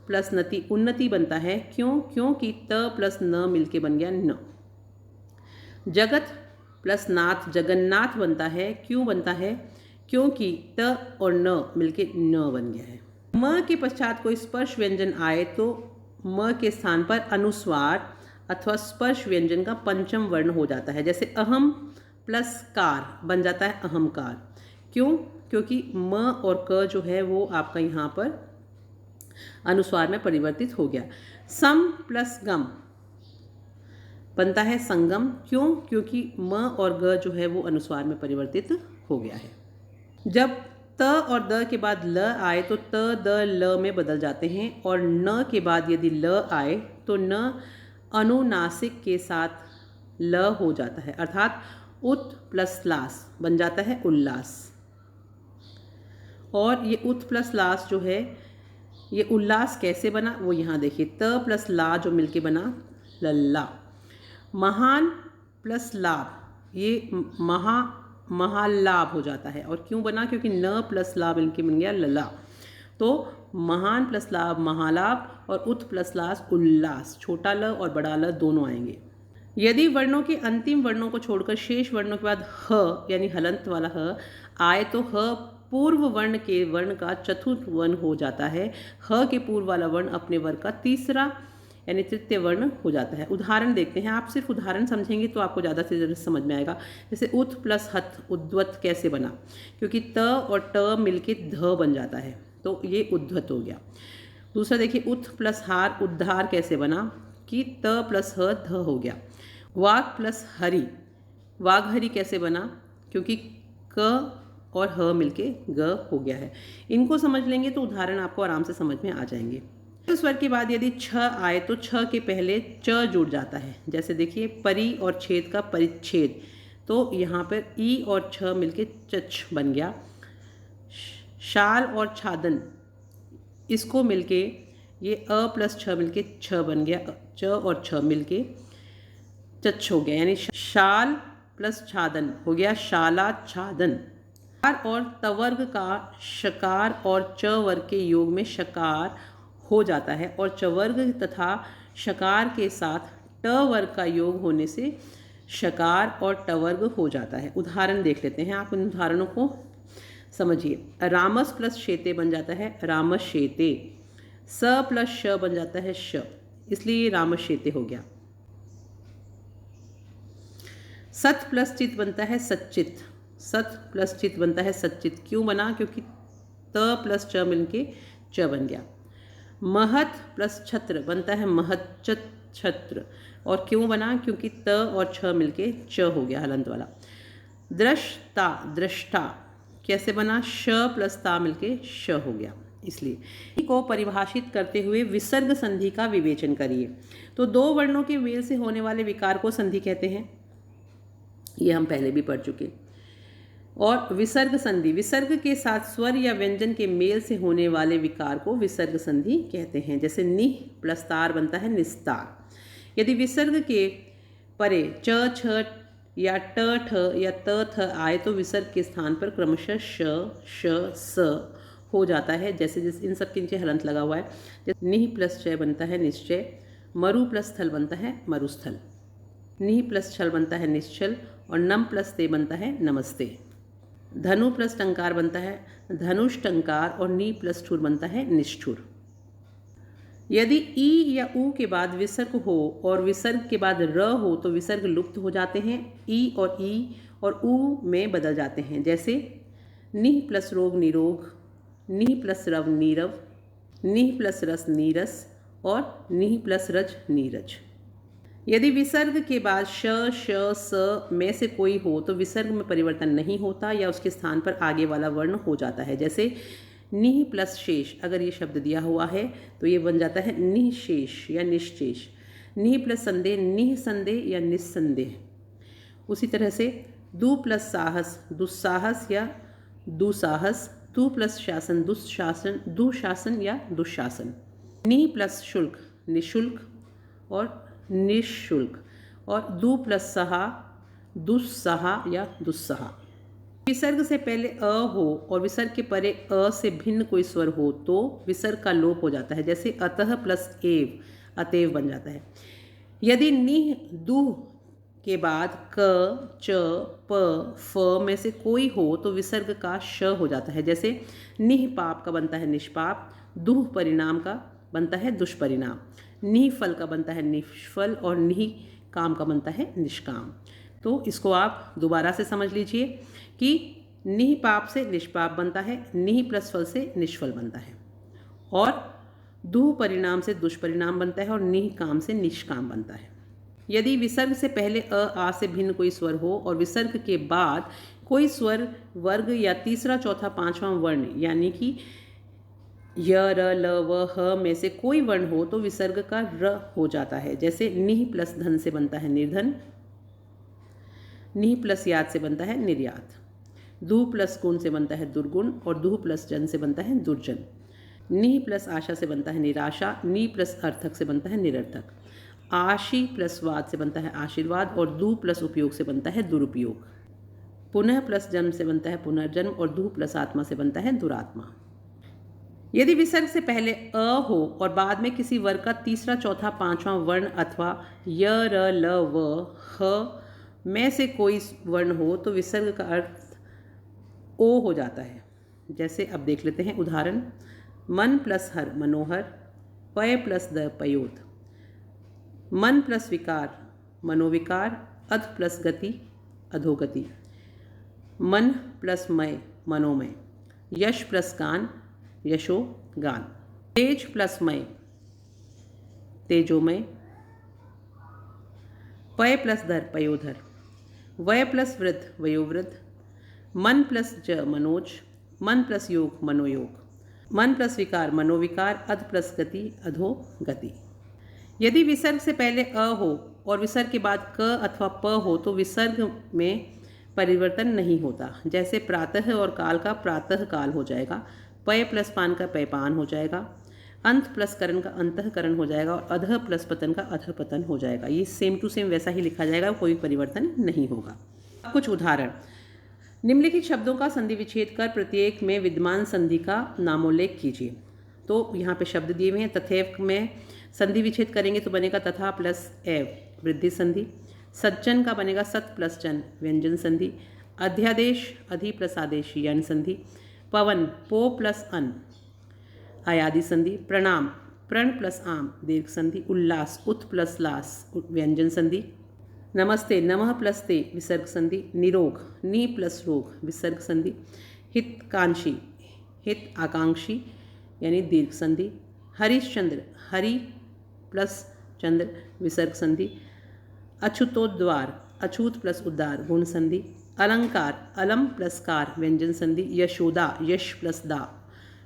प्लस नति उन्नति बनता है, क्यों? क्योंकि त प्लस न मिलके बन गया न। जगत प्लस नाथ जगन्नाथ बनता है, क्यों बनता है? क्योंकि त और न मिलके न बन गया है। म के पश्चात कोई स्पर्श व्यंजन आए तो म के स्थान पर अनुस्वार अथवा स्पर्श व्यंजन का पंचम वर्ण हो जाता है। जैसे अहम प्लस कार बन जाता है अहमकार। क्यों? क्योंकि म और क जो है वो आपका यहाँ पर अनुस्वार में परिवर्तित हो गया। सम प्लस गम बनता है संगम। क्यों? क्योंकि म और ग जो है वो अनुस्वार में परिवर्तित हो गया है। जब त और द के बाद ल आए तो त द ल में बदल जाते हैं, और न के बाद यदि ल आए तो न अनुनासिक के साथ ल हो जाता है, अर्थात उत प्लस लास बन जाता है उल्लास। और ये उत प्लस लास जो है, ये उल्लास कैसे बना वो यहाँ देखिए, त प्लस ला जो मिलके बना लल्ला। महान प्लस लाभ, ये महालाभ हो जाता है। और क्यों बना? क्योंकि न प्लस ला मिलके बन गया लला। तो महान प्लस लाभ महालाभ और उत प्लस लास उल्लास, छोटा ल और बड़ा ल दोनों आएंगे। यदि वर्णों के अंतिम वर्णों को छोड़कर शेष वर्णों के बाद ह यानी हलंत वाला ह आए तो ह पूर्व वर्ण के वर्ण का चतुर्थ वर्ण हो जाता है। ह के पूर्व वाला वर्ण अपने वर्ग का तीसरा यानी तृतीय वर्ण हो जाता है। उदाहरण देखते हैं, आप सिर्फ उदाहरण समझेंगे तो आपको ज़्यादा से ज़्यादा समझ में आएगा। जैसे उत प्लस हथ उद्वत कैसे बना? क्योंकि त और ट मिलके ध बन जाता है, तो ये उद्वत हो गया। दूसरा देखिए, उत प्लस हार उद्धार कैसे बना? कि त प्लस ह ध हो गया। वाघ प्लस हरि वाघहरि कैसे बना? क्योंकि क और ह मिलके ग हो गया है। इनको समझ लेंगे तो उदाहरण आपको आराम से समझ में आ जाएंगे। तो स्वर के बाद यदि छ आए तो छ के पहले च जुड़ जाता है। जैसे देखिए, परि और छेद का परिच्छेद, तो यहाँ पर ई और छ मिलके चच बन गया। शाल और छादन, इसको मिलके ये अ प्लस छ मिलके छ बन गया, च और छ मिलके चच हो गया, यानी शाल प्लस छादन हो गया शाला छादन। कार और तवर्ग का शकार और च वर्ग के योग में शकार हो जाता है और चवर्ग तथा शकार के साथ ट वर्ग का योग होने से शकार और टवर्ग हो जाता है। उदाहरण देख लेते हैं, आप इन उदाहरणों को समझिए। रामस प्लस शेते बन जाता है रामस शेते। स प्लस श बन जाता है श, इसलिए ये रामस शेते हो गया। सत प्लस चित बनता है सच्चित। सत प्लस चित बनता है सच्चित। क्यों बना? क्योंकि त प्लस च मिलके च बन गया। महत प्लस छत्र बनता है महच्चत छत्र। और क्यों बना? क्योंकि त और छ मिलके च हो गया हलंत वाला। दृष्टा दृष्टा कैसे बना? श प्लस ता मिलके श हो गया। इसलिए को परिभाषित करते हुए विसर्ग संधि का विवेचन करिए। तो दो वर्णों के मेल से होने वाले विकार को संधि कहते हैं, ये हम पहले भी पढ़ चुके। और विसर्ग संधि, विसर्ग के साथ स्वर या व्यंजन के मेल से होने वाले विकार को विसर्ग संधि कहते हैं। जैसे निह प्लस तार बनता है निस्तार। यदि विसर्ग के परे च छ या ट ठ या त थ आए तो विसर्ग के स्थान पर क्रमशः श श स हो जाता है। जैसे जैसे इन सब के नीचे हलंत लगा हुआ है। जैसे निह प्लस चय बनता है निश्चय, मरु प्लस थल बनता है मरुस्थल, निह प्लस छल बनता है निश्चल और नम प्लस ते बनता है नमस्ते। धनु प्लस टंकार बनता है धनुष टंकार और नी प्लस ठुर बनता है निष्ठुर। यदि ई या ऊ के बाद विसर्ग हो और विसर्ग के बाद र हो तो विसर्ग लुप्त हो जाते हैं, ई और ऊ में बदल जाते हैं। जैसे निह प्लस रोग निरोग, निह प्लस रव नीरव, निह प्लस रस नीरस और निह प्लस रज नीरज। यदि विसर्ग के बाद श श स में से कोई हो तो विसर्ग में परिवर्तन नहीं होता या उसके स्थान पर आगे वाला वर्ण हो जाता है। जैसे निह प्लस शेष, अगर ये शब्द दिया हुआ है तो ये बन जाता है निःशेष या निश्चेष। निह प्लस संदेह निःसंदेह या निस्संदेह। उसी तरह से दु प्लस साहस दुस्साहस या दुसाहस, दु प्लस शासन दुशासन दुशासन या दुशासन। नि प्लस शुल्क निशुल्क और निःशुल्क और दु प्लस सहा दुस्सहा या दुस्सहा। विसर्ग से पहले अ हो और विसर्ग के परे अ से भिन्न कोई स्वर हो तो विसर्ग का लोप हो जाता है। जैसे अतः प्लस एव अतएव बन जाता है। यदि निह दुह के बाद क च प फ में से कोई हो तो विसर्ग का श हो जाता है। जैसे निह पाप का बनता है निष्पाप, दुह परिणाम का बनता है दुष्परिणाम, निह फल का बनता है निष्फल और निह काम का बनता है निष्काम। तो इसको आप दोबारा से समझ लीजिए कि निह पाप से निष्पाप बनता है, निह प्लस फल से निष्फल बनता है और दुह परिणाम से दुष्परिणाम बनता है और निह काम से निष्काम बनता है। यदि विसर्ग से पहले अ आ से भिन्न कोई स्वर हो और विसर्ग के बाद कोई स्वर वर्ग या तीसरा चौथा पांचवा वर्ण यानी कि य र ल व ह में से कोई वर्ण हो तो विसर्ग का र हो जाता है। जैसे निह प्लस धन से बनता है निर्धन, नी प्लस याद से बनता है निर्यात। दुह प्लस गुण से बनता है दुर्गुण और दुह प्लस जन से बनता है दुर्जन। नी प्लस आशा से बनता है निराशा। नी प्लस अर्थक से बनता है निरर्थक। आशी प्लस वाद से बनता है आशीर्वाद और दु प्लस उपयोग से बनता है दुरुपयोग। पुनः प्लस जन्म से बनता है पुनर्जन्म और दु प्लस आत्मा से बनता है दुरात्मा। यदि विसर्ग से पहले अ हो और बाद में किसी वर्ग का तीसरा चौथा पांचवा वर्ण अथवा य र ल व ह में से कोई वर्ण हो तो विसर्ग का अर्थ ओ हो जाता है। जैसे अब देख लेते हैं उदाहरण। मन प्लस हर मनोहर। पय प्लस द पयोद। मन प्लस विकार मनोविकार। अध प्लस गति अधोगति। मन प्लस मय मनोमय। यश प्लस गान यशो गान। तेज प्लस मय तेजोमय। पय प्लस धर पयोधर। वय प्लस वृद्ध वयोवृद्ध। मन प्लस ज मनोज। मन प्लस योग मनोयोग। मन प्लस विकार मनोविकार। अध प्लस गति अधोगति। यदि विसर्ग से पहले अ हो और विसर्ग के बाद क अथवा प हो तो विसर्ग में परिवर्तन नहीं होता। जैसे प्रातः और काल का प्रातः काल हो जाएगा। पय प्लस पान का पैपान हो जाएगा। अंत प्लस करण का अंतःकरण हो जाएगा और अधः प्लस पतन का अधः पतन हो जाएगा। ये सेम टू सेम वैसा ही लिखा जाएगा, कोई परिवर्तन नहीं होगा। अब कुछ उदाहरण। निम्नलिखित शब्दों का संधि विच्छेद कर प्रत्येक में विद्यमान संधि का नामोल्लेख कीजिए। तो यहाँ पे शब्द दिए हुए हैं। तथैव में संधि विच्छेद करेंगे तो बनेगा तथा प्लस एव वृद्धि संधि। सज्जन का बनेगा सत प्लस जन व्यंजन संधि। अध्यादेश अधि प्लस आदेश यण संधि। पवन पो प्लस अन आयादि संधि। प्रणाम प्रण प्लस आम दीर्घ संधि। उल्लास उत प्लस लास व्यंजन संधि। नमस्ते नमः प्लस ते विसर्ग संधि। निरोग नी प्लस रोग विसर्ग संधि। हितकांक्षी हित आकांक्षी यानी दीर्घ संधि। हरिश्चंद्र हरि प्लस चंद्र विसर्ग संधि। अछूतोद्वार अछूत प्लस उद्धार गुण संधि। अलंकार अलम प्लस कार व्यंजन संधि। यशोदा यश प्लस दा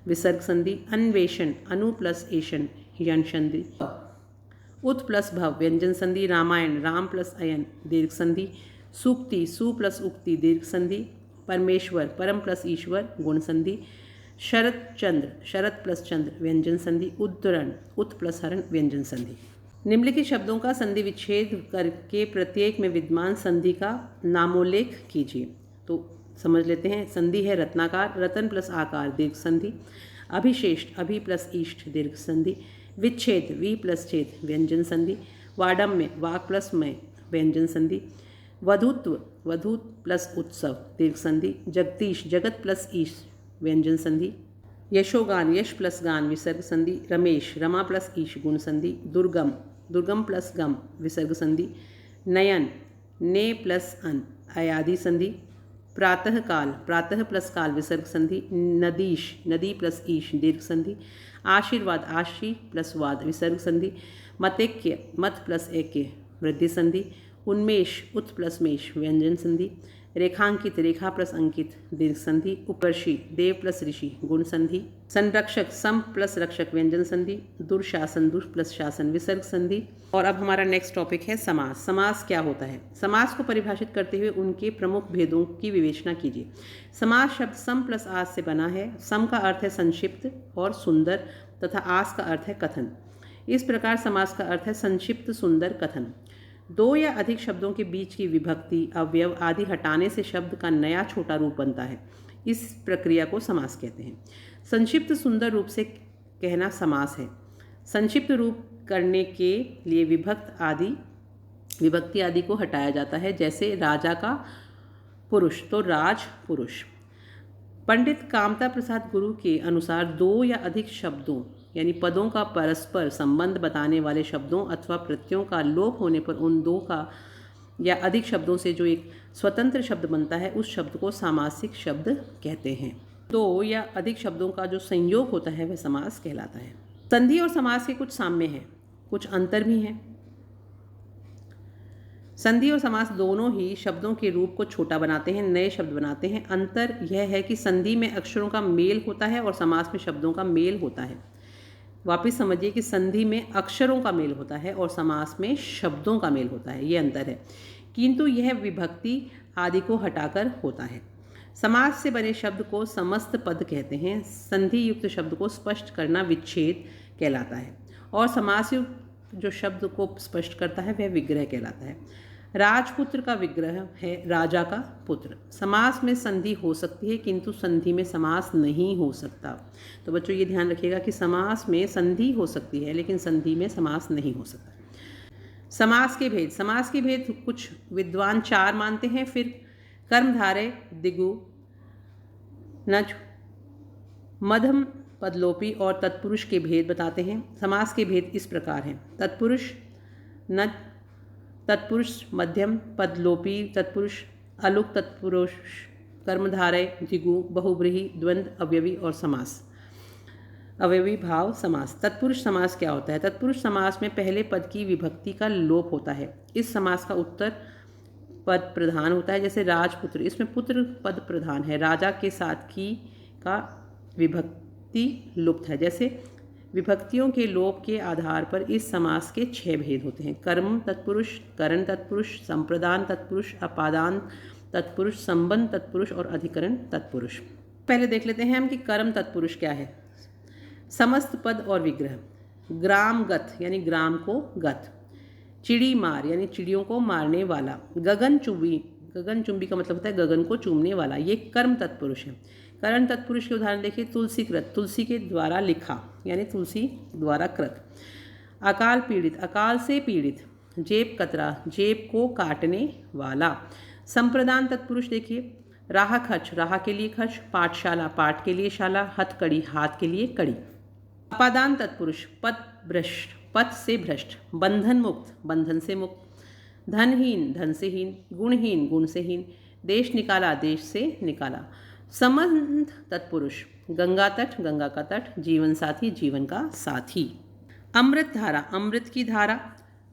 विसर्ग संधि। अन्वेषण अनु प्लस एशन यण संधि। उत प्लस भव व्यंजन संधि। रामायण राम प्लस अयन दीर्घ संधि। सूक्ति सु प्लस उक्ति दीर्घ संधि। परमेश्वर परम प्लस ईश्वर गुण संधि। शरद चंद्र शरद प्लस चंद्र व्यंजन संधि। उद्धरण उत प्लस हरण व्यंजन संधि। निम्नलिखित शब्दों का संधि विच्छेद करके प्रत्येक में विद्यमान संधि का नामोल्लेख कीजिए। तो समझ लेते हैं। संधि है रत्नाकार रतन प्लस आकार दीर्घ संधि। अभिशेष्ट अभि प्लस ईष्ट दीर्घ संधि। विच्छेद वी प्लस छेद व्यंजन संधि। वाडम्य वाक प्लस मय व्यंजन संधि। वधुत्व वधूत प्लस उत्सव दीर्घ संधि। जगदीश जगत प्लस ईश व्यंजन संधि। यशोगान यश प्लस गान विसर्ग संधि। रमेश रमा प्लस ईश गुण संधि। दुर्गम दुर्गम प्लस गम विसर्ग संधि। नयन ने प्लस अन आयादि संधि। प्रातः काल प्रातः प्लस काल विसर्ग संधि। नदीश नदी प्लस ईश दीर्घ संधि। आशीर्वाद आशी प्लस वाद विसर्ग संधि। मतैक्य मत प्लस ऐक्य वृद्धि संधि। उन्मेष उत प्लस मेष व्यंजन संधि। रेखांकित रेखा प्लस अंकित दीर्घ संधि। उपर्षि देव प्लस ऋषि गुण संधि। संरक्षक सम प्लस रक्षक व्यंजन संधि। दुर्शासन दुर प्लस शासन विसर्ग संधि। और अब हमारा नेक्स्ट टॉपिक है समास। समास क्या होता है? समास को परिभाषित करते हुए उनके प्रमुख भेदों की विवेचना कीजिए। समास शब्द सम प्लस आस से बना है। सम का अर्थ है संक्षिप्त और सुंदर तथा आस का अर्थ है कथन। इस प्रकार समास का अर्थ है संक्षिप्त सुंदर कथन। दो या अधिक शब्दों के बीच की विभक्ति अवयव आदि हटाने से शब्द का नया छोटा रूप बनता है। इस प्रक्रिया को समास कहते हैं। संक्षिप्त सुंदर रूप से कहना समास है। संक्षिप्त रूप करने के लिए विभक्ति आदि को हटाया जाता है। जैसे राजा का पुरुष तो राज पुरुष। पंडित कामता प्रसाद गुरु के अनुसार दो या अधिक शब्दों यानी पदों का परस्पर संबंध बताने वाले शब्दों अथवा प्रत्ययों का लोप होने पर उन दो का या अधिक शब्दों से जो एक स्वतंत्र शब्द बनता है उस शब्द को सामासिक शब्द कहते हैं। दो या अधिक शब्दों का जो संयोग होता है वह समास कहलाता है। संधि और समास के कुछ साम्य हैं, कुछ अंतर भी हैं। संधि और समास दोनों ही शब्दों के रूप को छोटा बनाते हैं, नए शब्द बनाते हैं। अंतर यह है कि संधि में अक्षरों का मेल होता है और समास में शब्दों का मेल होता है। वापिस समझिए कि संधि में अक्षरों का मेल होता है और समास में शब्दों का मेल होता है। ये अंतर है। किंतु यह विभक्ति आदि को हटाकर होता है। समास से बने शब्द को समस्त पद कहते हैं। संधि युक्त शब्द को स्पष्ट करना विच्छेद कहलाता है और समास युक्त जो शब्द को स्पष्ट करता है वह विग्रह कहलाता है। राजपुत्र का विग्रह है राजा का पुत्र। समास में संधि हो सकती है किंतु संधि में समास नहीं हो सकता। तो बच्चों ये ध्यान रखिएगा कि समास में संधि हो सकती है लेकिन संधि में समास नहीं हो सकता। समास के भेद। समास के भेद कुछ विद्वान 4 मानते हैं। फिर कर्मधारय, दिगु, नच, मध्यम पदलोपी और तत्पुरुष के भेद बताते हैं। समास के भेद इस प्रकार हैं। तत्पुरुष, नच तत्पुरुष, मध्यम पदलोपी तत्पुरुष, अलुक तत्पुरुष, कर्मधारय, दिगु, बहुब्रीहि, द्वंद्व, अवयवी और समास, अवयवी भाव समास। तत्पुरुष समास क्या होता है? तत्पुरुष समास में पहले पद की विभक्ति का लोप होता है। इस समास का उत्तर पद प्रधान होता है। जैसे राजपुत्र, इसमें पुत्र पद प्रधान है। राजा के साथ की का विभक्ति लुप्त है। जैसे विभक्तियों के लोप के आधार पर इस समास के 6 भेद होते हैं। कर्म तत्पुरुष, करण तत्पुरुष, संप्रदान तत्पुरुष, अपादान तत्पुरुष, संबंध तत्पुरुष और अधिकरण तत्पुरुष। पहले देख लेते हैं हम कि कर्म तत्पुरुष क्या है। समस्त पद और विग्रह। ग्रामगत यानी ग्राम को गत। चिड़ी मार यानी चिड़ियों को मारने वाला। गगनचुंबी, गगनचुंबी का मतलब होता है गगन को चूमने वाला। ये कर्म तत्पुरुष है। करण तत्पुरुष के उदाहरण देखिए। तुलसीकृत, तुलसी के द्वारा लिखा यानी तुलसी द्वारा कृत। अकाल पीड़ित, अकाल से पीड़ित। जेब कतरा, जेब को काटने वाला। संप्रदान तत्पुरुष देखिए। राह खच, राह के लिए खच। पाठशाला, पाठ के लिए शाला। हथकड़ी, हाथ के लिए कड़ी। अपादान तत्पुरुष। पथ भ्रष्ट, पथ से भ्रष्ट। बंधन मुक्त, बंधन से मुक्त। धनहीन, धन से हीन। गुणहीन, गुण से हीन। देश निकाला, देश से निकाला। संबंध तत्पुरुष। गंगा तट, गंगा का तट। जीवन साथी, जीवन का साथी। अमृत धारा, अमृत की धारा।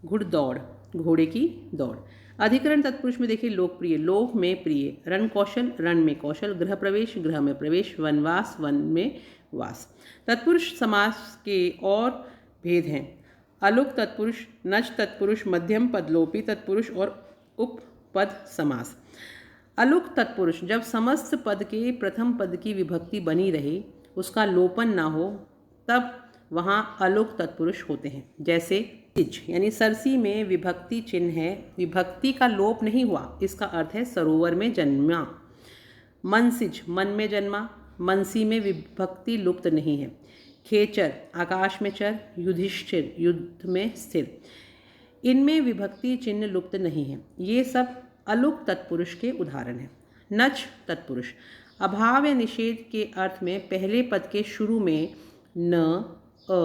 घुड़दौड़, घोड़े की दौड़। अधिकरण तत्पुरुष में देखिए लोकप्रिय, लोक में प्रिय। रण कौशल, रण में कौशल। गृह प्रवेश, गृह में प्रवेश। वनवास, वन में वास। तत्पुरुष समास के और भेद हैं। अलुक तत्पुरुष, नच तत्पुरुष, मध्यम पदलोपी तत्पुरुष और उपपद समास। अलुक तत्पुरुष जब समस्त पद के प्रथम पद की विभक्ति बनी रहे, उसका लोपन ना हो, तब वहाँ अलुक तत्पुरुष होते हैं। जैसे सिज यानी सरसी में विभक्ति चिन्ह है, विभक्ति का लोप नहीं हुआ, इसका अर्थ है सरोवर में जन्मा। मनसिज, मन में जन्मा। मनसी में विभक्ति लुप्त नहीं है। खेचर, आकाश में चर। युधिष्ठिर, युद्ध में स्थिर। इनमें विभक्ति चिन्ह लुप्त नहीं है। ये सब अलुक तत्पुरुष के उदाहरण हैं। नच तत्पुरुष अभाव या निषेध के अर्थ में पहले पद के शुरू में न, अ,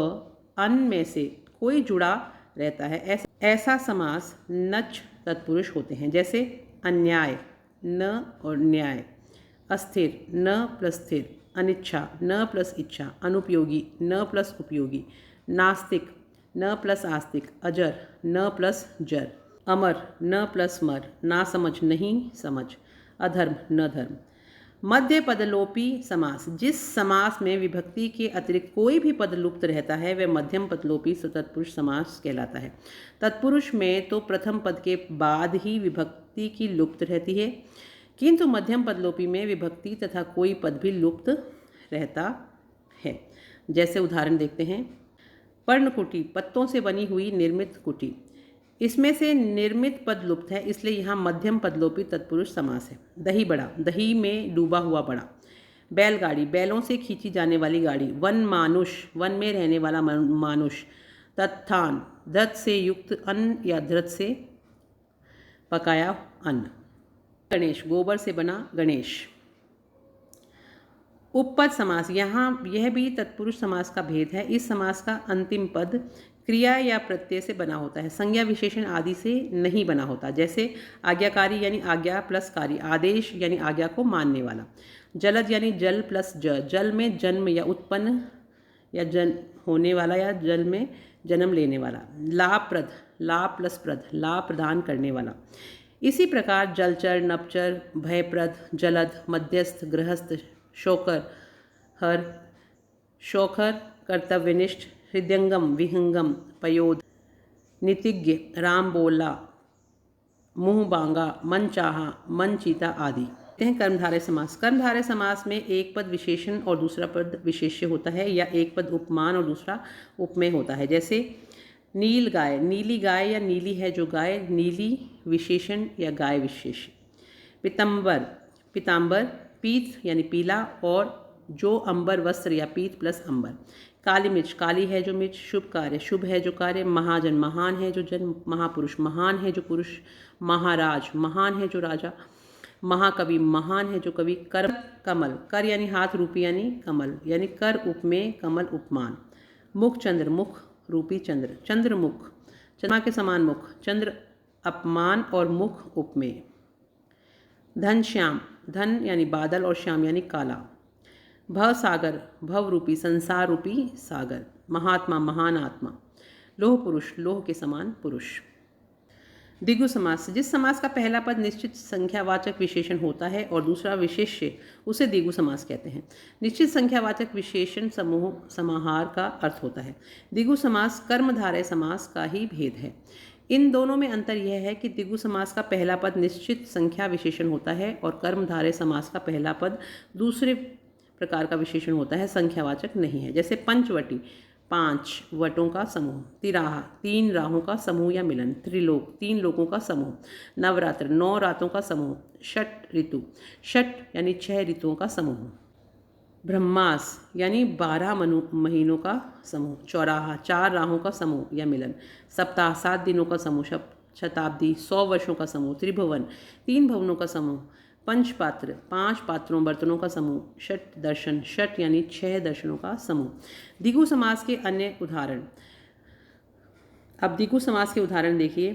अन में से कोई जुड़ा रहता है। ऐसा समास नच तत्पुरुष होते हैं। जैसे अन्याय, न और न्याय। अस्थिर, न प्लस स्थिर। अनिच्छा, न प्लस इच्छा। अनुपयोगी, न प्लस उपयोगी। नास्तिक, न प्लस आस्तिक। अजर, न प्लस जर। अमर, न प्लस मर। ना समझ, नहीं समझ। अधर्म, न धर्म। मध्य पदलोपी समास जिस समास में विभक्ति के अतिरिक्त कोई भी पद लुप्त रहता है वह मध्यम पदलोपी तत्पुरुष समास कहलाता है। तत्पुरुष में तो प्रथम पद के बाद ही विभक्ति की लुप्त रहती है, किंतु मध्यम पदलोपी में विभक्ति तथा कोई पद भी लुप्त रहता है। जैसे उदाहरण देखते हैं। पर्णकुटी, पत्तों से बनी हुई निर्मित कुटी। इसमें से निर्मित पद लुप्त है, इसलिए यहाँ मध्यम पदलोपी तत्पुरुष समास है। दही बड़ा, दही में डूबा हुआ बड़ा। बैलगाड़ी, बैलों से खींची जाने वाली गाड़ी। वन मानुष, वन में रहने वाला मानुष। तत्थान, धृत से युक्त अन्न या धृत से पकाया अन्न। गणेश, गोबर से बना गणेश। उपपद समास, यहाँ यह भी तत्पुरुष समास का भेद है। इस समास का अंतिम पद क्रिया या प्रत्यय से बना होता है, संज्ञा विशेषण आदि से नहीं बना होता। जैसे आज्ञाकारी यानी आज्ञा प्लस कारी। आदेश यानी आज्ञा को मानने वाला। जलद यानी जल प्लस ज, जल में जन्म या उत्पन्न या जन होने वाला या जल में जन्म लेने वाला। लाभप्रद, लाभ प्लस प्रद, लाभ प्रदान करने वाला। इसी प्रकार जलचर, नपचर, भयप्रद, जलद, मध्यस्थ, गृहस्थ, शोकर, हर, शोखर, कर्तव्यनिष्ठ, हृदयंगम, विहंगम, पयोद, नीतिज्ञ, राम बोला, मुँह बांगा, मन चाहा, मन चीता आदि। हैं कर्मधारय समास। कर्मधारय समास में एक पद विशेषण और दूसरा पद विशेष्य होता है, या एक पद उपमान और दूसरा उपमेय होता है। जैसे नील गाय, नीली गाय या नीली है जो गाय, नीली विशेषण या गाय विशेष्य। पीताम्बर, पीताम्बर पीत यानी पीला, और जो अंबर वस्त्र या पीत प्लस अंबर। काली मिर्च, काली है जो मिर्च। शुभ कार्य, शुभ है जो कार्य। महाजन, महान है जो जन। महापुरुष, महान है जो पुरुष। महाराज, महान है जो राजा। महाकवि, महान है जो कवि। कर, कमल, कर यानी हाथ, रूपी यानी कमल, यानी कर उपमेय, कमल उपमान। मुख चंद्र, मुख रूपी चंद्र। चंद्रमुख, चंद्रमा के समान मुख। चंद्र अपमान और मुख उपमेय। धन श्याम, धन यानी बादल और श्याम यानी काला। भव सागर, भव रूपी संसार रूपी सागर। महात्मा, महान आत्मा। लोह पुरुष, लोह के समान पुरुष। द्विगु समास, जिस समास का पहला पद निश्चित संख्यावाचक विशेषण होता है और दूसरा विशेष्य, उसे द्विगु समास कहते हैं। निश्चित संख्यावाचक विशेषण समूह समाहार का अर्थ होता है। द्विगु समास कर्मधारय समास का ही भेद है। इन दोनों में अंतर यह है कि द्विगु समास का पहला पद निश्चित संख्या विशेषण होता है और कर्मधारय समास का पहला पद दूसरे प्रकार का विशेषण होता है, संख्यावाचक नहीं है। जैसे पंचवटी, 5 वटों का समूह। तिराहा, 3 राहों का समूह या मिलन। त्रिलोक, 3 लोकों का समूह। नवरात्र, 9 रातों का समूह। षट ऋतु, षट यानी 6 ऋतुओं का समूह। ब्रह्मास यानी 12 महीनों का समूह। चौराहा, 4 राहों का समूह या मिलन। सप्ताह, 7 दिनों का समूह। शताब्दी, 100 वर्षों का समूह। त्रिभुवन, 3 भवनों का समूह। पंचपात्र, 5 पात्रों बर्तनों का समूह। षट दर्शन, षट यानी 6 दर्शनों का समूह। द्विगु समास के अन्य उदाहरण। अब द्विगु समास के उदाहरण देखिए।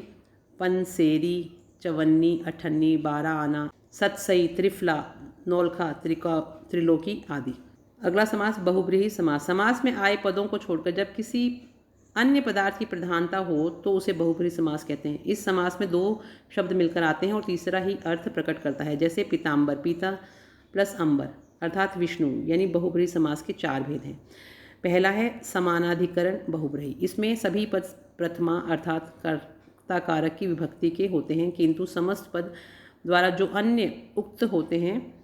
पंसेरी, चवन्नी, अठन्नी, 12 आना, सतसई, त्रिफला, नौलखा, त्रिलोकी आदि। अगला समास बहुब्रीहि समास। समास में आए पदों को छोड़कर जब किसी अन्य पदार्थ की प्रधानता हो तो उसे बहुब्रीहि समास कहते हैं। इस समास में 2 शब्द मिलकर आते हैं और तीसरा ही अर्थ प्रकट करता है। जैसे पीताम्बर, पीता प्लस अंबर अर्थात विष्णु, यानी बहुब्रीहि समास के 4 भेद हैं। पहला है समानाधिकरण बहुब्रीहि। इसमें सभी पद प्रथमा अर्थात कर्ता कारक की विभक्ति के होते हैं, किंतु समस्त पद द्वारा जो अन्य उक्त होते हैं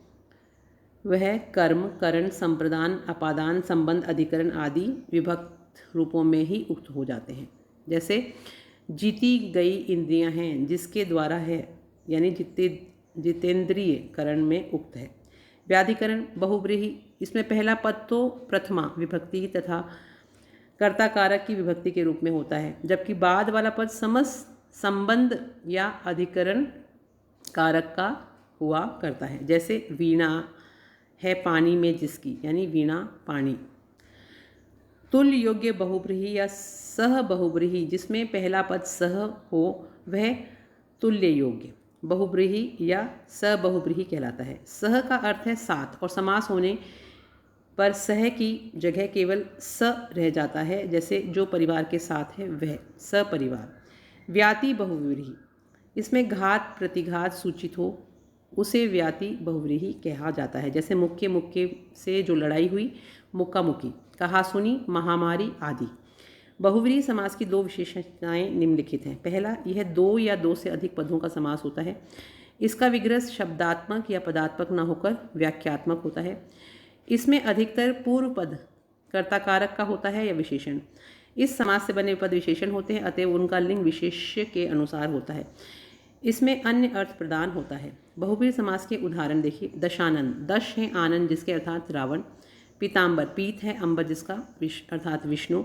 वह कर्म, करण, संप्रदान, अपादान, संबंध, अधिकरण आदि विभक्त रूपों में ही उक्त हो जाते हैं। जैसे जीती गई इंद्रियां हैं जिसके द्वारा है, यानी जितेंद्रिय करण में उक्त है। व्याधिकरण बहुब्रीहि, इसमें पहला पद तो प्रथमा विभक्ति तथा कर्ता कारक की विभक्ति के रूप में होता है, जबकि बाद वाला पद समस्त संबंध या अधिकरण कारक का हुआ करता है। जैसे वीणा है पानी में जिसकी, यानी वीणा पानी। तुल्य योग्य बहुब्रीहि या सह बहुब्रीहि, जिसमें पहला पद सह हो वह तुल्य योग्य बहुब्रीहि या सह बहुब्रीहि कहलाता है। सह का अर्थ है साथ, और समास होने पर सह की जगह केवल स रह जाता है। जैसे जो परिवार के साथ है वह सपरिवार। व्याति बहुव्रीहि, इसमें घात प्रतिघात सूचित हो उसे व्याति बहुव्रीहि कहा जाता है। जैसे मुक्के मुक्के से जो लड़ाई हुई, मुक्का मुक्की। कहा सुनी, महामारी आदि। बहुव्रीहि समास की 2 विशेषताएं निम्नलिखित हैं। पहला, यह 2 या 2 से अधिक पदों का समास होता है। इसका विग्रह शब्दात्मक या पदात्मक न होकर व्याख्यात्मक होता है। इसमें अधिकतर पूर्व पद कर्ता कारक का होता है या विशेषण। इस समास से बने पद विशेषण होते हैं, अतएव उनका लिंग विशेष्य के अनुसार होता है। इसमें अन्य अर्थ प्रदान होता है। बहुब्रीहि समास के उदाहरण देखिए। दशानन, दश है आनंद जिसके अर्थात रावण। पीताम्बर, पीत है अंबर जिसका अर्थात विष्णु।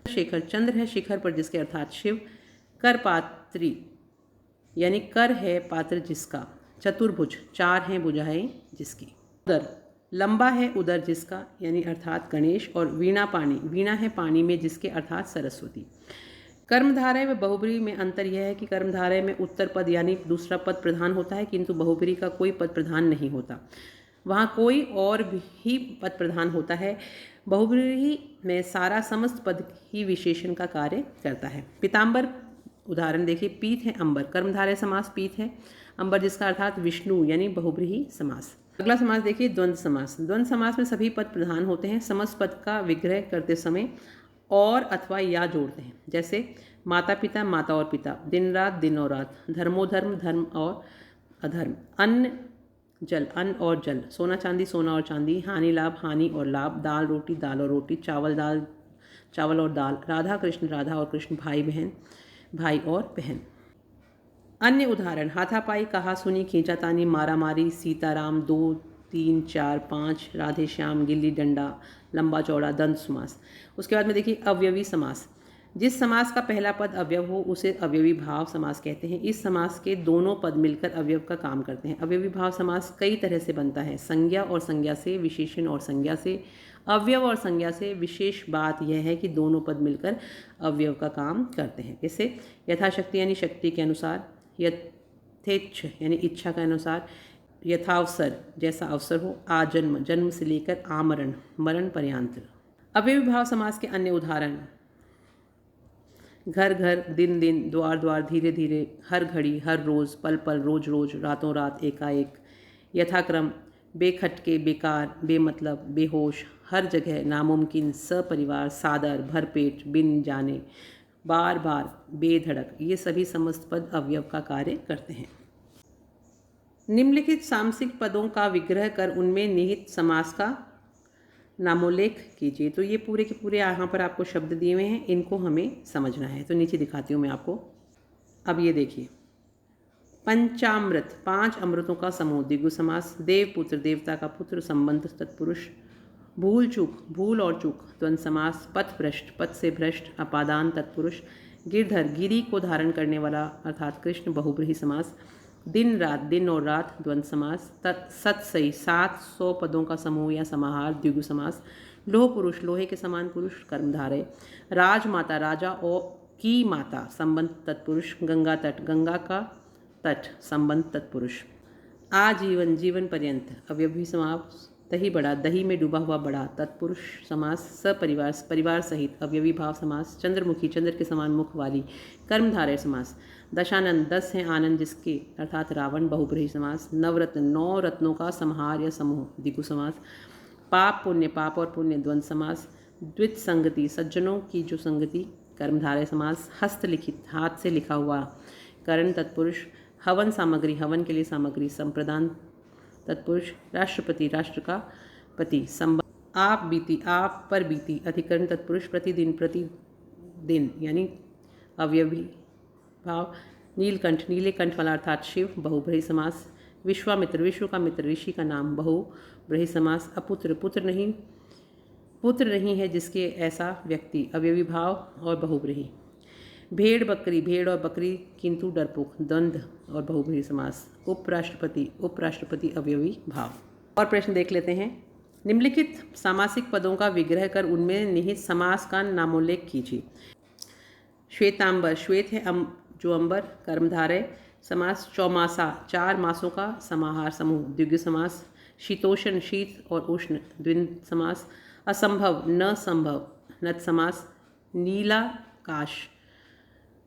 शेखर, चंद्र है शिखर पर जिसके अर्थात शिव। करपात्री, यानी कर है पात्र जिसका। चतुर्भुज, 4 हैं भुजाएं जिसकी। उदर, लंबा है उदर जिसका, यानी अर्थात गणेश। और वीणा पानी, वीणा है पानी में जिसके अर्थात सरस्वती। कर्मधारय व बहुब्रीहि में अंतर यह है कि कर्मधारय में उत्तर पद यानी दूसरा पद प्रधान होता है, किंतु बहुब्रीहि का कोई पद प्रधान नहीं होता, वहाँ कोई और भी पद प्रधान होता है। बहुब्रीहि में सारा समस्त पद ही विशेषण का कार्य करता है। पीताम्बर उदाहरण देखिए। पीत है अंबर, कर्मधारय समास पीत है अंबर जिसका अर्थात विष्णु, यानी बहुब्रीहि समास। अगला समास देखिए द्वंद्व समास। द्वंद्व समास में सभी पद प्रधान होते हैं। समस्त पद का विग्रह करते समय और अथवा या जोड़ते हैं। जैसे माता पिता, माता और पिता, दिन रात, दिन और रात, धर्मोधर्म, धर्म और अधर्म, अन्न जल, अन्न और जल, सोना चांदी, सोना और चांदी, हानि लाभ, हानि और लाभ, दाल रोटी, दाल और रोटी, चावल दाल, चावल और दाल, राधा कृष्ण, राधा और कृष्ण, भाई बहन, भाई और बहन। अन्य उदाहरण, हाथापाई, कहा सुनी, खींचातानी, मारा मारी, सीताराम, 2 3 4 5, राधे श्याम, गिल्ली डंडा, लंबा चौड़ा, द्वंद्व समास। उसके बाद में देखिए अवयवी समास। जिस समास का पहला पद अवयव हो उसे अवयवी भाव समास कहते हैं। इस समास के दोनों पद मिलकर अवयव का काम करते हैं। अवयवी भाव समास कई तरह से बनता है, संज्ञा और संज्ञा से, विशेषण और संज्ञा से, अवयव और संज्ञा से। विशेष बात यह है कि दोनों पद मिलकर अवयव का काम करते हैं। जैसे यथाशक्ति यानी शक्ति के अनुसार, यथेच्छ यानी इच्छा के अनुसार, यथावसर जैसा अवसर हो, आजन्म जन्म से लेकर आमरण मरण पर्यंत। अवयवी भाव समास के अन्य उदाहरण, घर घर, दिन दिन, द्वार द्वार, धीरे धीरे, हर घड़ी, हर रोज़, पल पल, रोज रोज, रातों रात, एकाएक, यथाक्रम, बेखटके, बेकार, बेमतलब, बेहोश, हर जगह, नामुमकिन, सपरिवार, सादर, भरपेट, बिन जाने, बार बार, बेधड़क, ये सभी समस्त पद अवयव का कार्य करते हैं। निम्नलिखित सामसिक पदों का विग्रह कर उनमें निहित समास का नामोल्लेख कीजिए। तो ये पूरे के पूरे यहाँ पर आपको शब्द दिए हुए हैं, इनको हमें समझना है। तो नीचे दिखाती हूँ मैं आपको। अब ये देखिए, पंचामृत, 5 अमृतों का समूह, द्विगु समास। देवपुत्र, देवता का पुत्र, संबंध तत्पुरुष। भूल चूक, भूल और चूक, द्वंद्व समास। पथ भ्रष्ट, पथ से भ्रष्ट, अपादान तत्पुरुष। गिरधर, गिरी को धारण करने वाला अर्थात कृष्ण, बहुब्रीहि समास। दिन रात, दिन और रात, द्वंद्व समास। सतसई, 700 पदों का समूह या समाहार, द्विगु समास। लोह पुरुष, लोहे के समान पुरुष, कर्मधारय। राजमाता, राजा और की माता, संबंध तत्पुरुष। गंगा तट, गंगा का तट, संबंध तत्पुरुष। आजीवन, जीवन पर्यंत, अवयवी समास। दही बड़ा, दही में डूबा हुआ बड़ा, तत्पुरुष समास। सपरिवार, परिवार सहित, अवयवी भाव समास। चंद्रमुखी, चंद्र के समान मुख वाली, कर्मधारय समास। दशानंद, 10 हैं आनंद जिसके, अर्थात रावण, बहुब्रीहि समास। नवरत्न, 9 रत्नों का समाहार या समूह, द्विगु समास। पाप पुण्य, पाप और पुण्य, द्वंद्व समास। द्वित संगति, सज्जनों की जो संगति, कर्मधारय समास। हस्तलिखित, हाथ से लिखा हुआ, करण तत्पुरुष। हवन सामग्री, हवन के लिए सामग्री, संप्रदान तत्पुरुष। राष्ट्रपति, राष्ट्र का पति, संबंध। आप बीती, आप पर बीती, अधिकरण तत्पुरुष। प्रतिदिन, प्रतिदिन यानी अवयवी भाव। नीलकंठ, नीले कंठ वाला अर्थात शिव, बहुब्रीहि समास। विश्वामित्र, विश्व का मित्र, ऋषि का नाम, बहुब्रीहि समास। अपुत्र, पुत्र नहीं है जिसके ऐसा व्यक्ति, अवयवी भाव और बहुब्रीहि। भेड़ बकरी, भेड़ और बकरी किंतु डरपोक, द्वंद्व और बहुब्रीहि समास। उपराष्ट्रपति, उपराष्ट्रपति, अवयवी भाव। और प्रश्न देख लेते हैं। निम्नलिखित सामासिक पदों का विग्रह कर उनमें निहित समास का नामोल्लेख कीजिए। श्वेतांबर, श्वेत है जो अंबर, कर्मधारय समास। चौमासा, 4 मासों का समाहार समूह, द्विगु समास। शीतोष्ण, शीत और उष्ण, द्वंद्व समास। असंभव, न संभव, नत समास। नीलाकाश,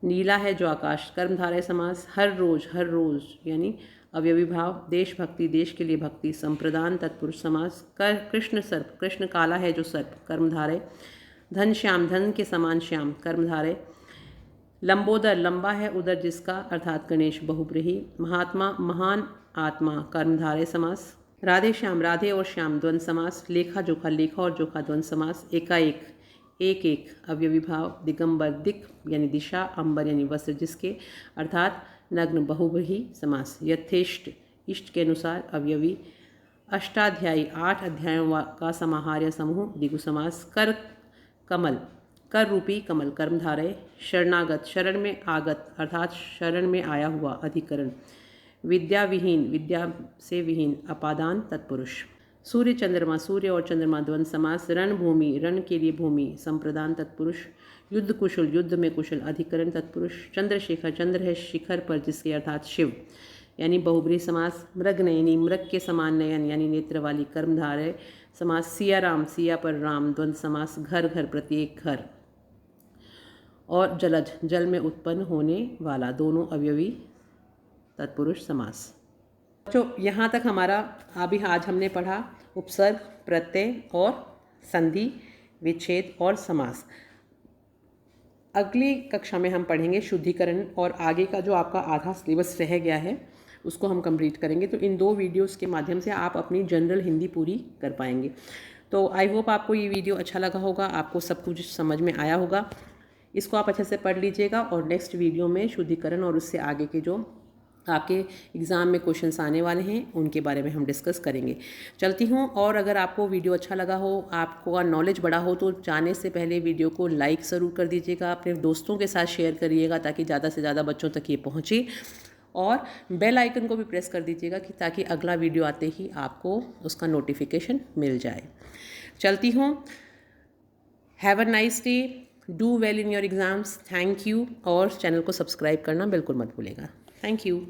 नीला है जो आकाश, कर्मधारय समास। हर रोज यानी अवयवी भाव। देशभक्ति, देश के लिए भक्ति, संप्रदान तत्पुरुष समास। कृष्ण सर्प, कृष्ण काला है जो सर्प, कर्मधारय। धन श्याम, धन के समान श्याम, कर्मधारय। लंबोदर, लंबा है उदर जिसका, अर्थात गणेश, बहुब्रीहि। महात्मा, महान आत्मा, कर्मधारय समास। राधे श्याम, राधे और श्याम, द्वंद्व समास। लेखा जोखा, लेखा और जोखा, द्वंद्व समास। एकाएक, एक एक, अवयवी भाव। दिगंबर, दिक यानी दिशा, अंबर यानी वस्त्र जिसके, अर्थात नग्न, बहुब्रीहि समास। यथेष्ट, इष्ट के अनुसार, अवयवी। अष्टाध्यायी, 8 अध्यायों का समाहार या समूह, द्विगु समास। कर कमल, कर रूपी कमल, कर्मधारय। शरणागत, शरण में आगत अर्थात शरण में आया हुआ, अधिकरण। विद्या विहीन, विद्या से विहीन, अपादान तत्पुरुष। सूर्य चंद्रमा, सूर्य और चंद्रमा, द्वंद्व समास। रणभूमि, रण के लिए भूमि, संप्रदान तत्पुरुष। युद्ध कुशल, युद्ध में कुशल, अधिकरण तत्पुरुष। चंद्रशेखर, चंद्र है शिखर पर जिसके, अर्थात शिव यानी बहुब्रीहि समास। मृगनयनी, मृग के समान नयन यानी नेत्र वाली, कर्मधारय समास। सिया राम, सिया पर राम, द्वंद्व समास। घर घर, प्रत्येक घर। और जलज, जल में उत्पन्न होने वाला, दोनों अवयवी तत्पुरुष समास। जो यहाँ तक हमारा अभी आज हमने पढ़ा उपसर्ग, प्रत्यय और संधि, विच्छेद और समास। अगली कक्षा में हम पढ़ेंगे शुद्धिकरण, और आगे का जो आपका आधा सिलेबस रह गया है उसको हम कंप्लीट करेंगे। तो इन 2 वीडियोस के माध्यम से आप अपनी जनरल हिंदी पूरी कर पाएंगे। तो आई होप आपको ये वीडियो अच्छा लगा होगा, आपको सब कुछ समझ में आया होगा। इसको आप अच्छे से पढ़ लीजिएगा और नेक्स्ट वीडियो में शुद्धिकरण और उससे आगे के जो आपके एग्ज़ाम में क्वेश्चंस आने वाले हैं उनके बारे में हम डिस्कस करेंगे। चलती हूँ, और अगर आपको वीडियो अच्छा लगा हो, आपको नॉलेज बढ़ा हो, तो जाने से पहले वीडियो को लाइक ज़रूर कर दीजिएगा, अपने दोस्तों के साथ शेयर करिएगा ताकि ज़्यादा से ज़्यादा बच्चों तक ये पहुँचे, और बेल आइकन को भी प्रेस कर दीजिएगा कि ताकि अगला वीडियो आते ही आपको उसका नोटिफिकेशन मिल जाए। चलती हूँ, have a nice day, do well in your exams, thank you, और चैनल को सब्सक्राइब करना बिल्कुल मत भूलिएगा। Thank you.